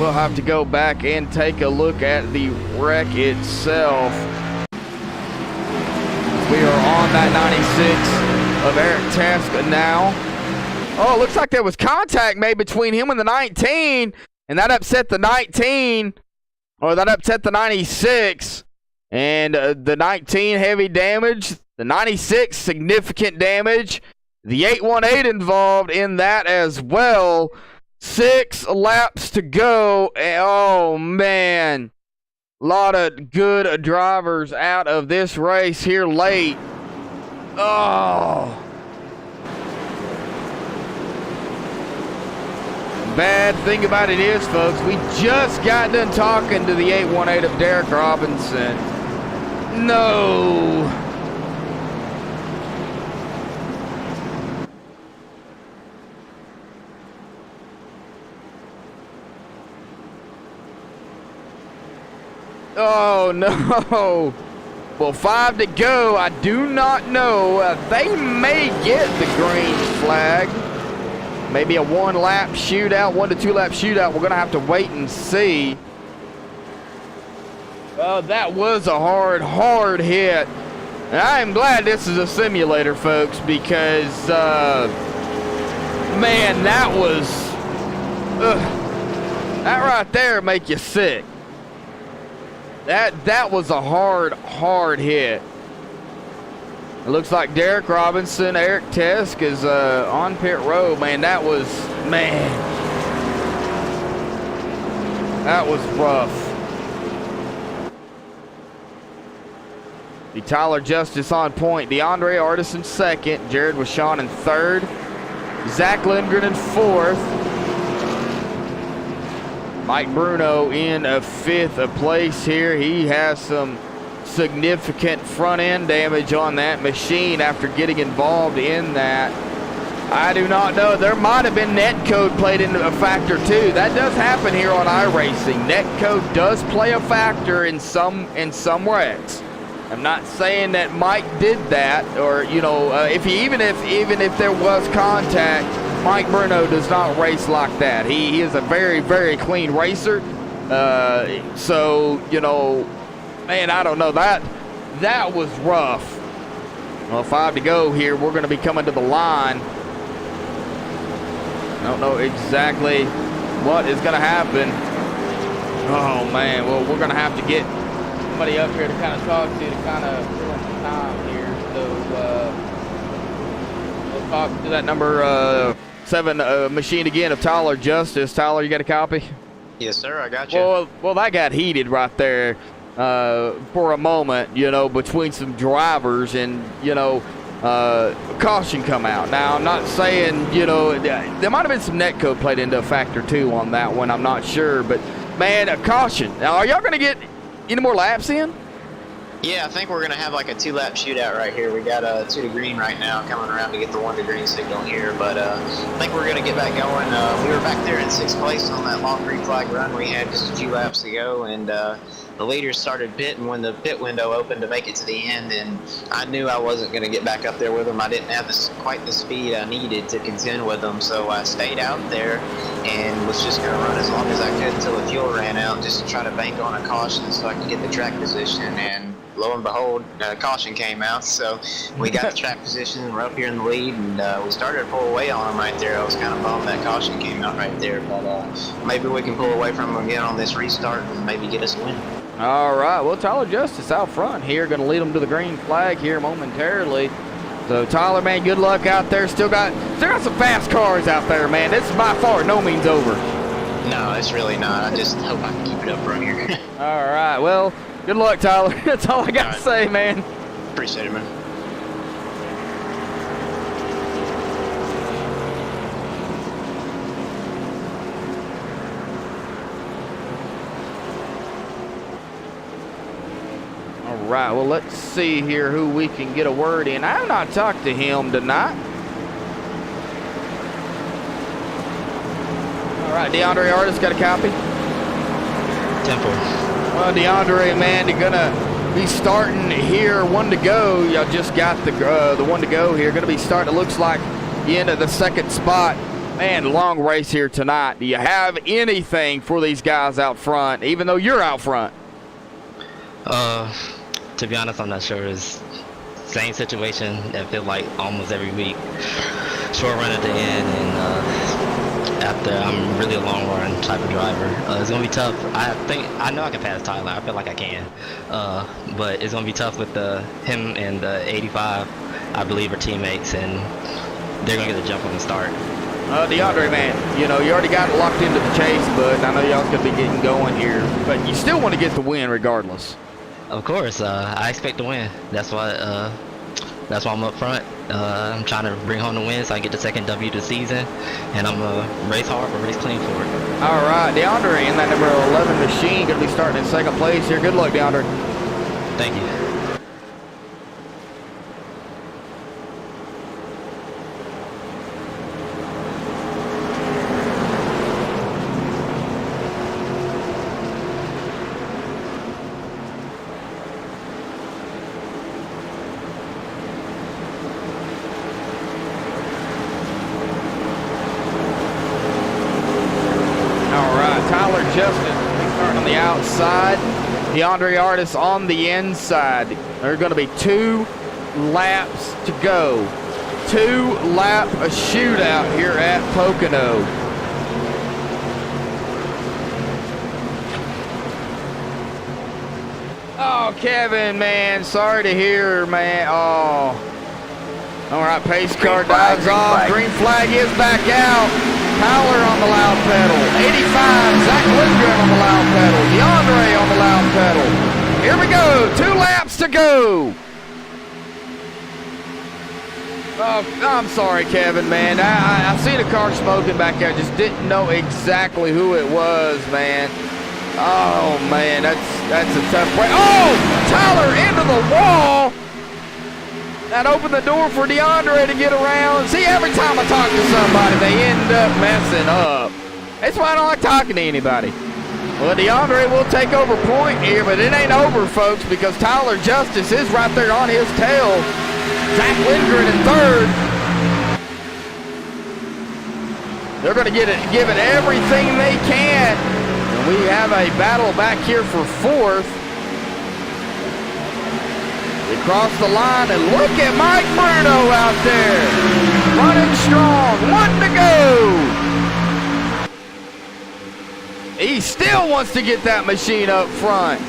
We'll have to go back and take a look at the wreck itself. We are on that 96 of Eric Tesk now. Oh, it looks like there was contact made between him and the 19, and that upset the 19, or that upset the 96. And the 19 heavy damage, the 96 significant damage, the 818 involved in that as well. 6 laps to go. Oh, man. A lot of good drivers out of this race here late. Oh. Bad thing about it is, folks, we just got done talking to the 818 of Derek Robinson. No. Oh, no. Well, 5 to go. I do not know. They may get the green flag. Maybe a 1 lap shootout, 1 to 2 lap shootout. We're going to have to wait and see. That was a hard hit. And I am glad this is a simulator, folks, because, man, that was, that right there make you sick. That was a hard hit. It looks like Derek Robinson, Eric Tesk is on pit road. Man, that was rough. The Tyler Justice on point. DeAndre Artisan second. Jared Washon in third. Zach Lindgren in fourth. Mike Bruno in a fifth place here. He has some significant front end damage on that machine after getting involved in that. I do not know. There might have been net code played into a factor too. That does happen here on iRacing. Net code does play a factor in some wrecks. I'm not saying that Mike did that, or even if there was contact, Mike Bruno does not race like that. He is a very, very clean racer. So, man, I don't know. That was rough. Well, 5 to go here. We're going to be coming to the line. I don't know exactly what is going to happen. Oh, man. Well, we're going to have to get somebody up here to kind of talk to kind of fill in some time here. So, we'll talk to that number 7 machine again of Tyler Justice. Tyler, you got a copy? Yes, sir. I got you. Well, that got heated right there for a moment, between some drivers, and, caution come out. Now, I'm not saying, there might have been some net code played into a factor too on that one. I'm not sure, but, man, a caution. Now, are y'all going to get any more laps in? Yeah, I think we're going to have like a 2-lap shootout right here. We got 2 to green right now, coming around to get the 1 to green signal here. But I think we're going to get back going. We were back there in 6th place on that long green flag run we had just a few laps to go. And the leaders started pitting when the pit window opened to make it to the end. And I knew I wasn't going to get back up there with them. I didn't have quite the speed I needed to contend with them. So I stayed out there and was just going to run as long as I could until the fuel ran out, just to try to bank on a caution so I could get the track position. And lo and behold, caution came out, so we got the track position, and we're up here in the lead, and we started to pull away on them right there. I was kind of bummed that caution came out right there, but maybe we can pull away from them again on this restart and maybe get us a win. All right, well, Tyler Justice out front here, going to lead them to the green flag here momentarily. So, Tyler, man, good luck out there. Still got some fast cars out there, man. This is by far no means over. No, it's really not. I just hope I can keep it up front here. All right, well, Good luck, Tyler. That's all I got to say, man. Appreciate it, man. All right, well, let's see here who we can get a word in. I have not talked to him tonight. All right, DeAndre Artis got a copy? Temple. Well, DeAndre, man, they're going to be starting here. 1 to go. Y'all just got the 1 to go here. Going to be starting, it looks like, the end of the second spot. Man, long race here tonight. Do you have anything for these guys out front, even though you're out front? To be honest, I'm not sure. It's same situation. I feel like almost every week. Short run at the end, and after I'm really a long run type of driver. It's gonna be tough. I know I can pass Tyler. I feel like I can, but it's gonna be tough with him and the 85. I believe are teammates, and they're gonna get the jump on the start. DeAndre, man, you know, you already got locked into the chase, but I know y'all's gonna be getting going here. But you still want to get the win regardless. Of course, I expect to win. That's why I'm up front. I'm trying to bring home the win so I get the second W of the season, and I'm gonna race hard but race clean for it. All right, DeAndre in that number 11 machine gonna be starting in second place here. Good luck, DeAndre. Thank you. Outside, DeAndre Artis on the inside. There are going to be 2 laps to go. 2-lap a shootout here at Pocono. Oh, Kevin, man, sorry to hear, man. Oh. All right, pace car dives off. Green flag is back out. Tyler on the loud pedal. 85, Zach Lindgren on the loud pedal. DeAndre on the loud pedal. Here we go, 2 laps to go. Oh, I'm sorry, Kevin, man. I seen a car smoking back there. Just didn't know exactly who it was, man. Oh, man, that's a tough break. Oh, Tyler into the wall. That opened the door for DeAndre to get around. See, every time I talk to somebody, they end up messing up. That's why I don't like talking to anybody. Well, DeAndre will take over point here, but it ain't over, folks, because Tyler Justice is right there on his tail. Zach Lindgren in third. They're going to give it everything they can. And we have a battle back here for fourth. They cross the line, and look at Mike Bruno out there. Running strong, 1 to go. He still wants to get that machine up front.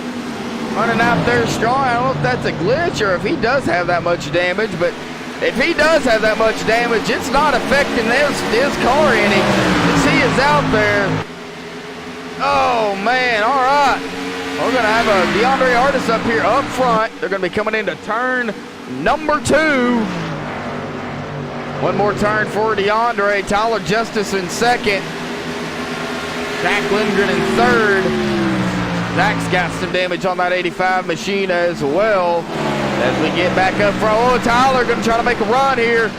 Running out there strong. I don't know if that's a glitch or if he does have that much damage, but if he does have that much damage, it's not affecting his car any. As he is out there. Oh, man, all right. We're going to have a DeAndre Artis up here up front. They're going to be coming into turn number 2. 1 more turn for DeAndre. Tyler Justice in second. Zach Lindgren in third. Zach's got some damage on that 85 machine as well. As we get back up front. Oh, Tyler going to try to make a run here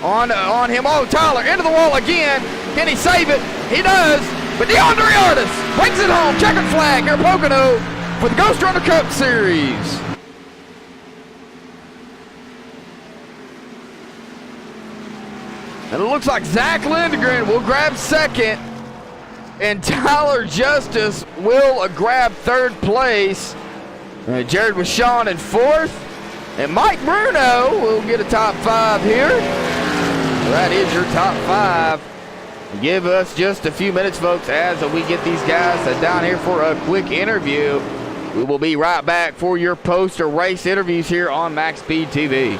on him. Oh, Tyler into the wall again. Can he save it? He does. But DeAndre Artis brings it home. Checkered flag here at Pocono for the Ghost Runner Cup Series. And it looks like Zach Lindgren will grab second. And Tyler Justice will grab third place. Jared Washon in fourth. And Mike Bruno will get a top 5 here. So that is your top 5. Give us just a few minutes, folks, as we get these guys down here for a quick interview. We will be right back for your post or race interviews here on MaxSpeedTV.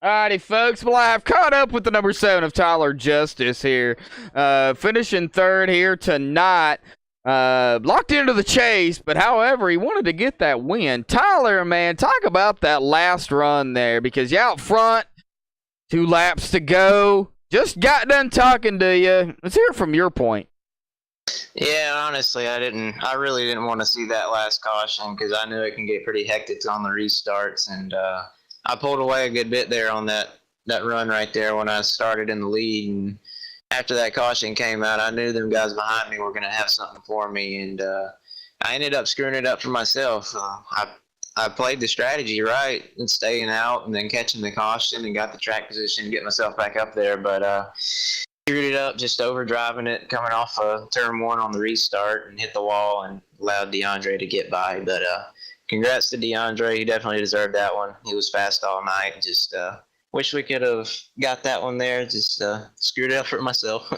Alrighty, folks. Well, I've caught up with the number 7 of Tyler Justice here. Finishing third here tonight. Locked into the chase, but however, he wanted to get that win. Tyler, man, talk about that last run there, because you out front, 2 laps to go. Just got done talking to you. Let's hear it from your point. Yeah, honestly, I really didn't want to see that last caution because I knew it can get pretty hectic on the restarts, and I pulled away a good bit there on that run right there when I started in the lead, and after that caution came out, I knew them guys behind me were going to have something for me, and I ended up screwing it up for myself. I played the strategy right and staying out and then catching the caution and got the track position, get myself back up there, but screwed it up, just overdriving it, coming off turn 1 on the restart and hit the wall and allowed DeAndre to get by. But congrats to DeAndre. He definitely deserved that one. He was fast all night. Just wish we could have got that one there. Just screwed it up for myself.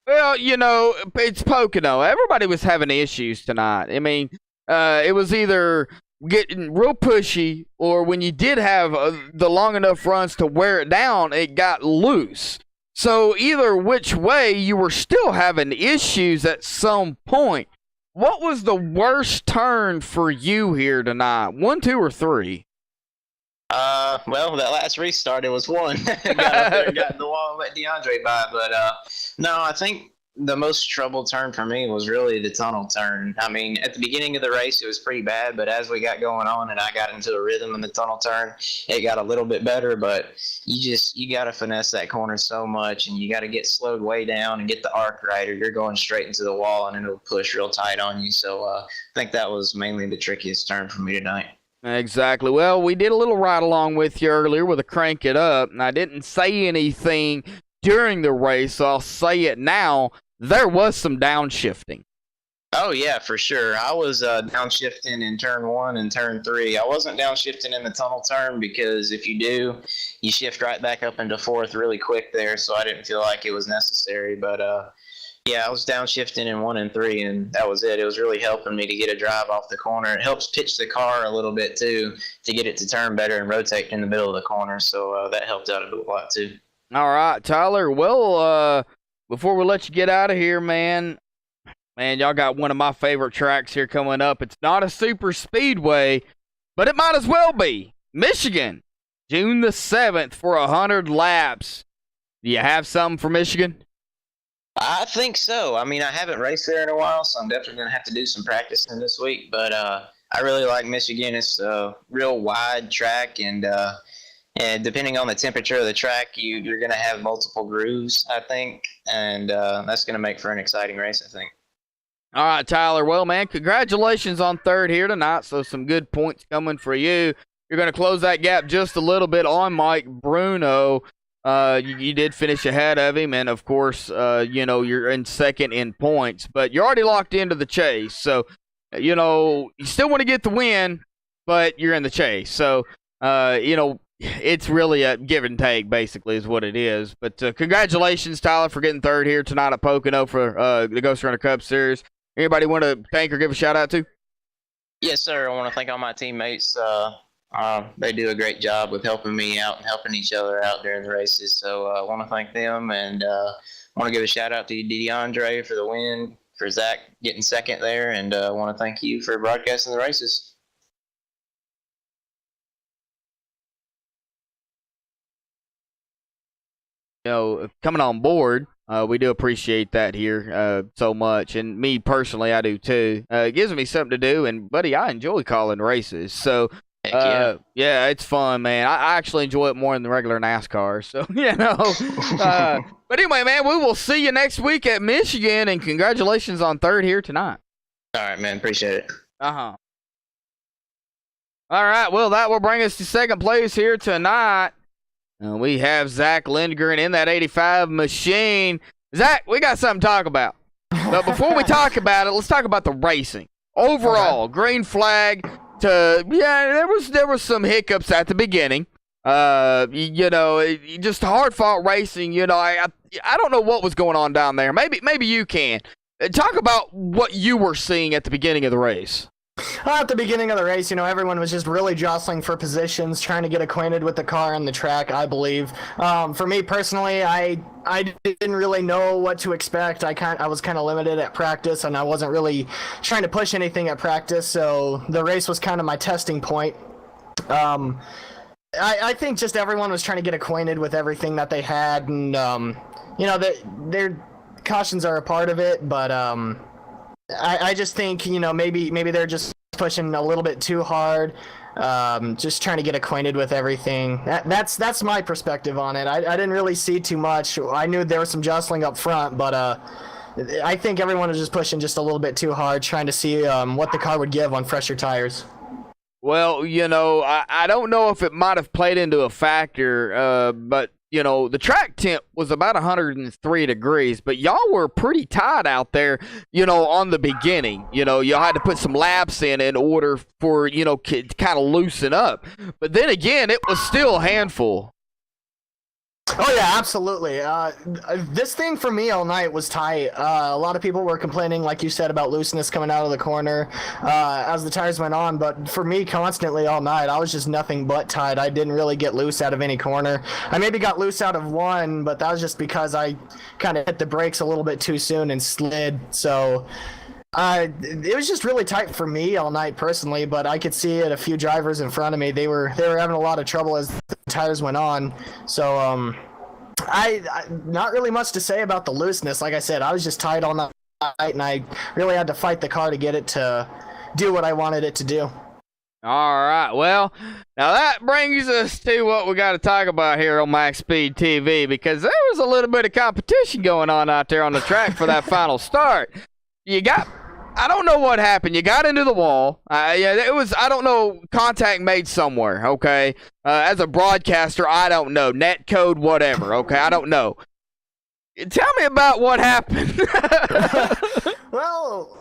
Well, you know, it's Pocono. Everybody was having issues tonight. I mean, it was either getting real pushy, or when you did have the long enough runs to wear it down, it got loose. So either which way, you were still having issues at some point. What was the worst turn for you here tonight? 1, 2, or 3? Well, that last restart, it was 1. Got up there, got in the wall, and let DeAndre by. But no, I think the most troubled turn for me was really the tunnel turn. I mean, at the beginning of the race, it was pretty bad, but as we got going on and I got into a rhythm in the tunnel turn, it got a little bit better. But you got to finesse that corner so much, and you got to get slowed way down and get the arc right, or you're going straight into the wall and it'll push real tight on you. So I think that was mainly the trickiest turn for me tonight. Exactly. Well, we did a little ride along with you earlier with a crank it up, and I didn't say anything during the race, so I'll say it now. There was some downshifting. Oh, yeah, for sure. I was downshifting in turn 1 and turn 3. I wasn't downshifting in the tunnel turn because if you do, you shift right back up into 4th really quick there, so I didn't feel like it was necessary. But, yeah, I was downshifting in 1 and 3, and that was it. It was really helping me to get a drive off the corner. It helps pitch the car a little bit, too, to get it to turn better and rotate in the middle of the corner, so that helped out a lot, too. All right, Tyler. Well, before we let you get out of here, man, y'all got one of my favorite tracks here coming up. It's not a super speedway, but it might as well be. Michigan, June the 7th for 100 laps. Do you have something for Michigan? I think so. I mean, I haven't raced there in a while, so I'm definitely going to have to do some practicing this week. But I really like Michigan. It's a real wide track, and depending on the temperature of the track, you're going to have multiple grooves, I think, and that's going to make for an exciting race, I think. All right, Tyler. Well, man, congratulations on third here tonight. So some good points coming for you. You're going to close that gap just a little bit on Mike Bruno. You did finish ahead of him, and of course, you're in second in points, but you're already locked into the chase. So, you still want to get the win, but you're in the chase. So, it's really a give and take, basically, is what it is. But congratulations, Tyler, for getting third here tonight at Pocono for the Ghost Runner Cup Series. Anybody want to thank or give a shout out to? Yes, sir. I want to thank all my teammates. They do a great job with helping me out and helping each other out during the races. So I want to thank them, and I want to give a shout out to DeAndre for the win, for Zach getting second there, and I want to thank you for broadcasting the races. Coming on board, we do appreciate that here so much, and me personally, I do too. It gives me something to do, and buddy, I enjoy calling races. So, yeah, it's fun, man. I actually enjoy it more than the regular NASCAR. So, but anyway, man, we will see you next week at Michigan, and congratulations on third here tonight. All right, man, appreciate it. All right, well, that will bring us to second place here tonight. We have Zach Lindgren in that 85 machine. Zach, we got something to talk about. But before we talk about it, let's talk about the racing. Overall, green flag to, there was some hiccups at the beginning. Just hard-fought racing. I don't know what was going on down there. Maybe you can. Talk about what you were seeing at the beginning of the race. At the beginning of the race, everyone was just really jostling for positions, trying to get acquainted with the car and the track, I believe. For me personally, I didn't really know what to expect. I was kind of limited at practice, and I wasn't really trying to push anything at practice, so the race was kind of my testing point. I think just everyone was trying to get acquainted with everything that they had, and their cautions are a part of it, but I just think maybe they're just pushing a little bit too hard, just trying to get acquainted with everything. That's my perspective on it. I didn't really see too much. I knew there was some jostling up front, but I think everyone was just pushing just a little bit too hard, trying to see what the car would give on fresher tires. Well, I don't know if it might have played into a factor, but the track temp was about 103 degrees, but y'all were pretty tight out there, on the beginning. Y'all had to put some laps in order for, to kind of loosen up. But then again, it was still a handful. Oh, yeah, absolutely. This thing for me all night was tight. A lot of people were complaining, like you said, about looseness coming out of the corner as the tires went on. But for me, constantly all night, I was just nothing but tight. I didn't really get loose out of any corner. I maybe got loose out of one, but that was just because I kind of hit the brakes a little bit too soon and slid. So it was just really tight for me all night personally, but I could see it a few drivers in front of me. They were having a lot of trouble as the tires went on. So I not really much to say about the looseness. Like I said, I was just tight all night, and I really had to fight the car to get it to do what I wanted it to do. All right, well, now that brings us to what we got to talk about here on MaxSpeedTV, because there was a little bit of competition going on out there on the track for that final start. I don't know what happened. You got into the wall. It was, I don't know, contact made somewhere, okay? As a broadcaster, I don't know. Net code, whatever, okay? I don't know. Tell me about what happened. Well,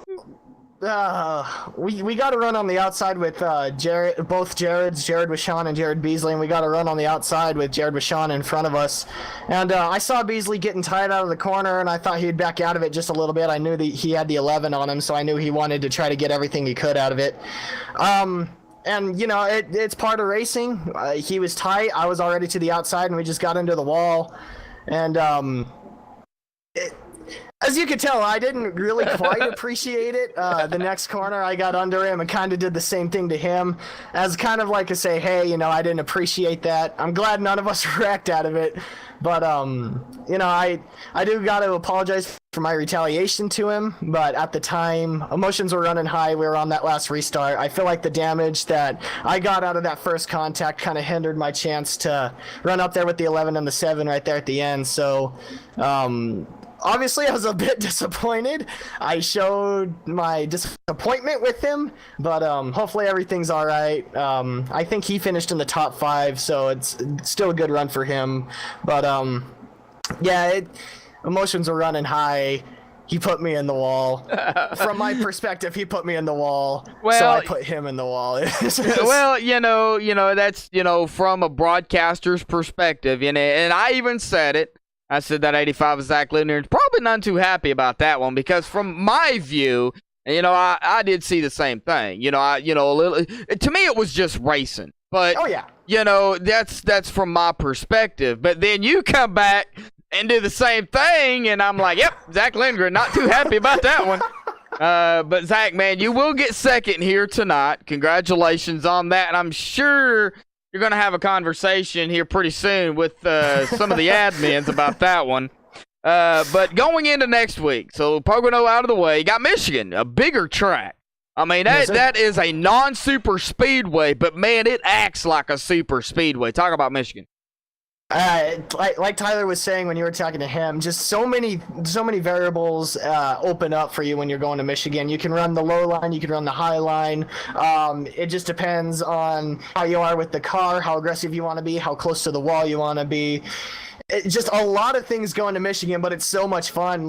we got to run on the outside with Jared with Sean and Jared Beasley, and we got to run on the outside with Jared with Sean in front of us. And I saw Beasley getting tied out of the corner, and I thought he'd back out of it just a little bit. I knew that he had the 11 on him, so I knew he wanted to try to get everything he could out of it. And it's part of racing. He was tight. I was already to the outside, and we just got into the wall. And as you could tell, I didn't really quite appreciate it. The next corner, I got under him and kind of did the same thing to him, as kind of like to say, hey, I didn't appreciate that. I'm glad none of us wrecked out of it. But, I do got to apologize for my retaliation to him. But at the time, emotions were running high. We were on that last restart. I feel like the damage that I got out of that first contact kind of hindered my chance to run up there with the 11 and the 7 right there at the end. So, obviously, I was a bit disappointed. I showed my disappointment with him, but hopefully everything's all right. I think he finished in the top 5, so it's still a good run for him. But, emotions were running high. He put me in the wall. From my perspective, he put me in the wall, so I put him in the wall. Well, that's, from a broadcaster's perspective, and I even said it. I said that 85 of Zach Lindner is probably not too happy about that one, because from my view, I did see the same thing. A little. To me, it was just racing. But oh yeah, that's from my perspective. But then you come back and do the same thing, and I'm like, yep, Zach Lindgren, not too happy about that one. But Zach, man, you will get second here tonight. Congratulations on that, and I'm sure you're going to have a conversation here pretty soon with some of the admins about that one. But going into next week, so Pocono out of the way, you got Michigan, a bigger track. I mean, that is a non-super speedway, but, man, it acts like a super speedway. Talk about Michigan. Like Tyler was saying when you were talking to him, just so many variables open up for you when you're going to Michigan. You can run the low line, you can run the high line. It just depends on how you are with the car, how aggressive you want to be, how close to the wall you want to be. It's just a lot of things going to Michigan, but it's so much fun.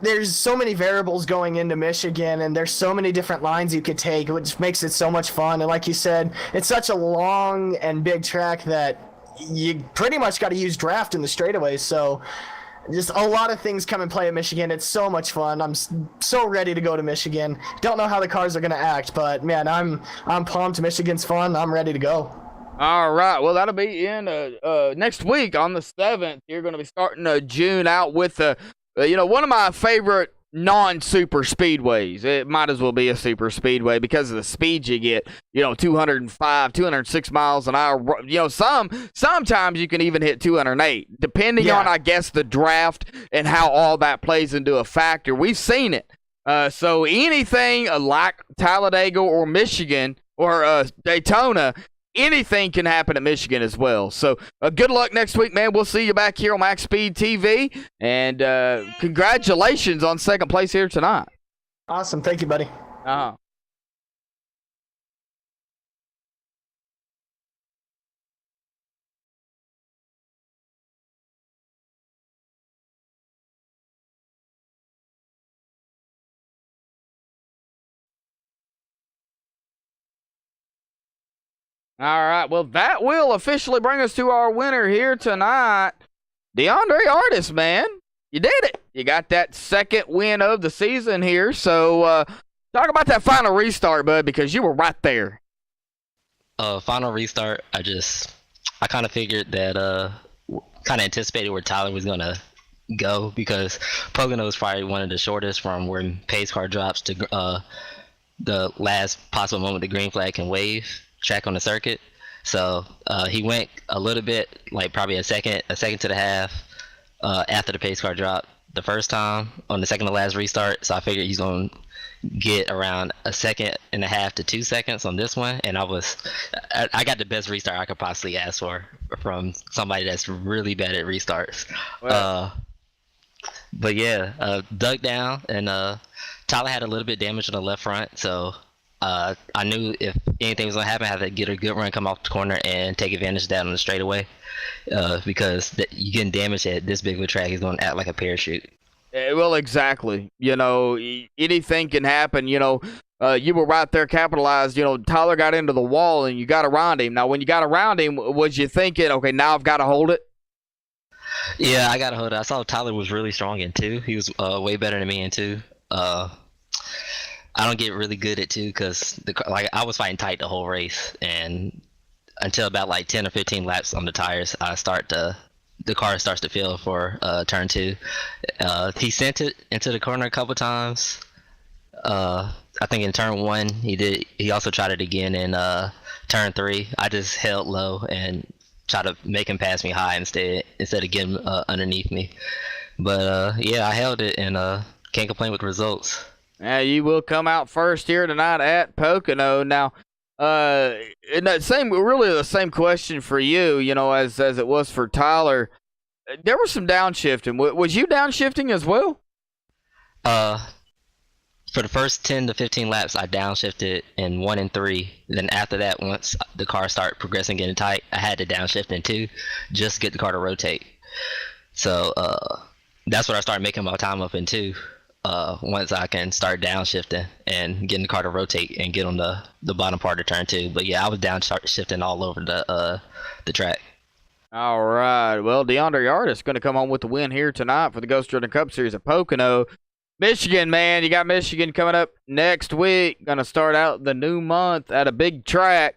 There's so many variables going into Michigan, and there's so many different lines you could take, which makes it so much fun. And like you said, it's such a long and big track that you pretty much got to use draft in the straightaways. So just a lot of things come and play at Michigan. It's so much fun. I'm so ready to go to Michigan. Don't know how the cars are going to act, but man, I'm pumped. Michigan's fun. I'm ready to go. All right. Well, that'll be in next week on the 7th. You're going to be starting June out with one of my favorite non-super speedways. It might as well be a super speedway because of the speed you get. 205, 206 miles an hour. Sometimes you can even hit 208, depending on, I guess, the draft and how all that plays into a factor. We've seen it. So anything like Talladega or Michigan or Daytona, anything can happen at Michigan as well. So good luck next week, man. We'll see you back here on MaxSpeedTV. And congratulations on second place here tonight. Awesome. Thank you, buddy. Uh-huh. All right, well, that will officially bring us to our winner here tonight. DeAndre Artis, man. You did it. You got that second win of the season here. So talk about that final restart, bud, because you were right there. Final restart, I kind of figured that, kind of anticipated where Tyler was going to go because Pocono is probably one of the shortest from where pace car drops to the last possible moment the green flag can wave track on the circuit. So he went a little bit, like probably a second to the half after the pace car dropped the first time on the second to last restart. So I figured he's going to get around a second and a half to 2 seconds on this one. And I got the best restart I could possibly ask for from somebody that's really bad at restarts. Wow. But yeah, dug down, and Tyler had a little bit damage on the left front, so I knew if anything was going to happen, I had to get a good run, come off the corner, and take advantage of that on the straightaway. Because you getting damage at this big of a track is going to act like a parachute. Well, exactly. Anything can happen. You were right there, capitalized. Tyler got into the wall, and you got around him. Now, when you got around him, was you thinking, okay, now I've got to hold it? Yeah, I got to hold it. I saw Tyler was really strong in 2. He was way better than me in 2. I don't get really good at 2 because I was fighting tight the whole race, and until about like 10 or 15 laps on the tires, the car starts to feel for turn 2. He sent it into the corner a couple times. I think in turn 1 he did. He also tried it again in turn 3. I just held low and tried to make him pass me high instead of getting underneath me. But yeah, I held it and can't complain with the results. Yeah, you will come out first here tonight at Pocono. Now, in that the same question for you, as it was for Tyler. There was some downshifting. Was you downshifting as well? For the first 10 to 15 laps, I downshifted in 1 and 3. Then after that, once the car started progressing, getting tight, I had to downshift in 2 just to get the car to rotate. So that's what I started making my time up in 2. Once I can start downshifting and getting the car to rotate and get on the bottom part of turn 2. But yeah, I was downshifting all over the track. All right. Well, DeAndre Artis going to come on with the win here tonight for the Ghost Runner Cup Series at Pocono. Michigan, man, you got Michigan coming up next week. Going to start out the new month at a big track.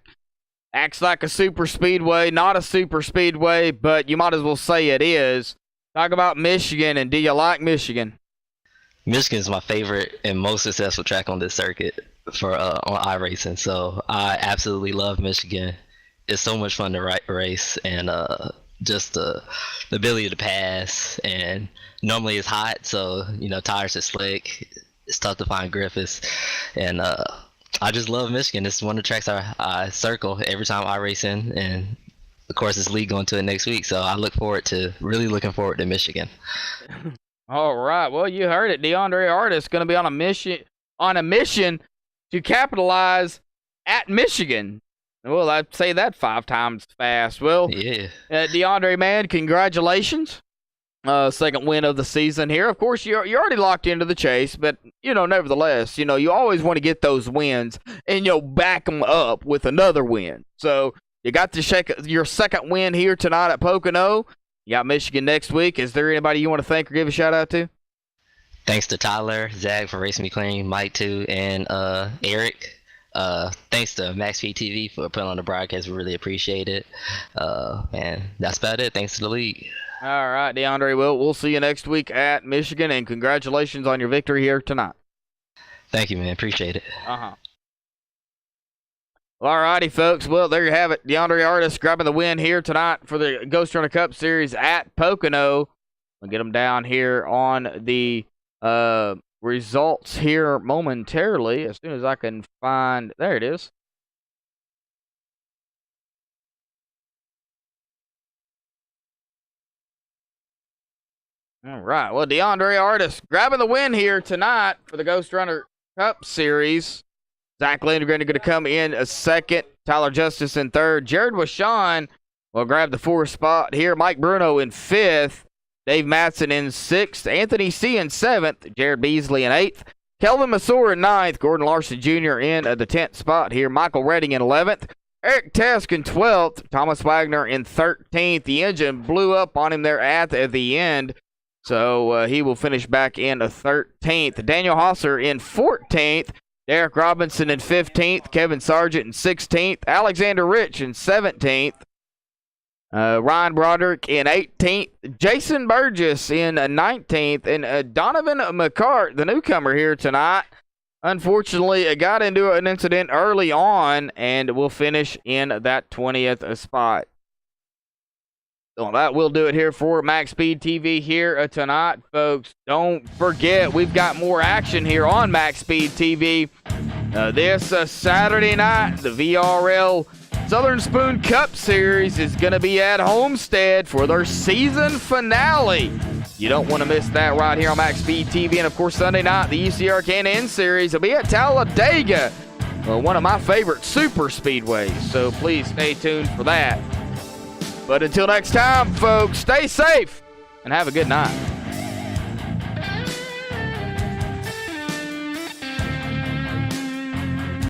Acts like a super speedway, not a super speedway, but you might as well say it is. Talk about Michigan, and do you like Michigan? Michigan is my favorite and most successful track on this circuit for on iRacing. So I absolutely love Michigan. It's so much fun to race, and just the ability to pass. And normally it's hot, so tires are slick. It's tough to find Griffiths, and I just love Michigan. It's one of the tracks I circle every time I race in, and of course it's league going to it next week. So I really looking forward to Michigan. All right. Well, you heard it. DeAndre Artis going to be on a mission to capitalize at Michigan. Well, I'd say that 5 times fast. Well, yeah. DeAndre, man, congratulations. Second win of the season here. Of course, you're already locked into the chase, but, nevertheless, you always want to get those wins and, back them up with another win. So you got your second win here tonight at Pocono. You got Michigan next week. Is there anybody you want to thank or give a shout out to? Thanks to Tyler, Zach for racing me clean, Mike too, and Eric. Thanks to MaxSpeedTV for putting on the broadcast. We really appreciate it. And that's about it. Thanks to the league. All right, DeAndre. We'll see you next week at Michigan, and congratulations on your victory here tonight. Thank you, man. Appreciate it. All righty, folks. Well, there you have it. DeAndre Artis grabbing the win here tonight for the Ghost Runner Cup Series at Pocono. We'll get them down here on the results here momentarily as soon as I can find. There it is. All right. Well, DeAndre Artis grabbing the win here tonight for the Ghost Runner Cup Series. Zach Lindgren going to come in a second. Tyler Justice in third. Jared Washon will grab the fourth spot here. Mike Bruno in fifth. Dave Matson in sixth. Anthony C. in seventh. Jared Beasley in eighth. Kelvin Masur in ninth. Gordon Larson Jr. in the 10th spot here. Michael Redding in 11th. Eric Tesk in 12th. Thomas Wagner in 13th. The engine blew up on him there at the end, so he will finish back in 13th. Daniel Hosser in 14th. Derek Robinson in 15th. Kevin Sargent in 16th. Alexander Rich in 17th. Ryan Broderick in 18th. Jason Burgess in 19th. And Donovan McCart, the newcomer here tonight, unfortunately got into an incident early on and will finish in that 20th spot. Well, that will do it here for Max Speed TV here tonight, folks. Don't forget, we've got more action here on Max Speed TV. This Saturday night, the VRL Southern Spoon Cup Series is going to be at Homestead for their season finale. You don't want to miss that right here on Max Speed TV. And, of course, Sunday night, the UCR Can-Am Series will be at Talladega, one of my favorite super speedways. So please stay tuned for that. But until next time, folks, stay safe and have a good night.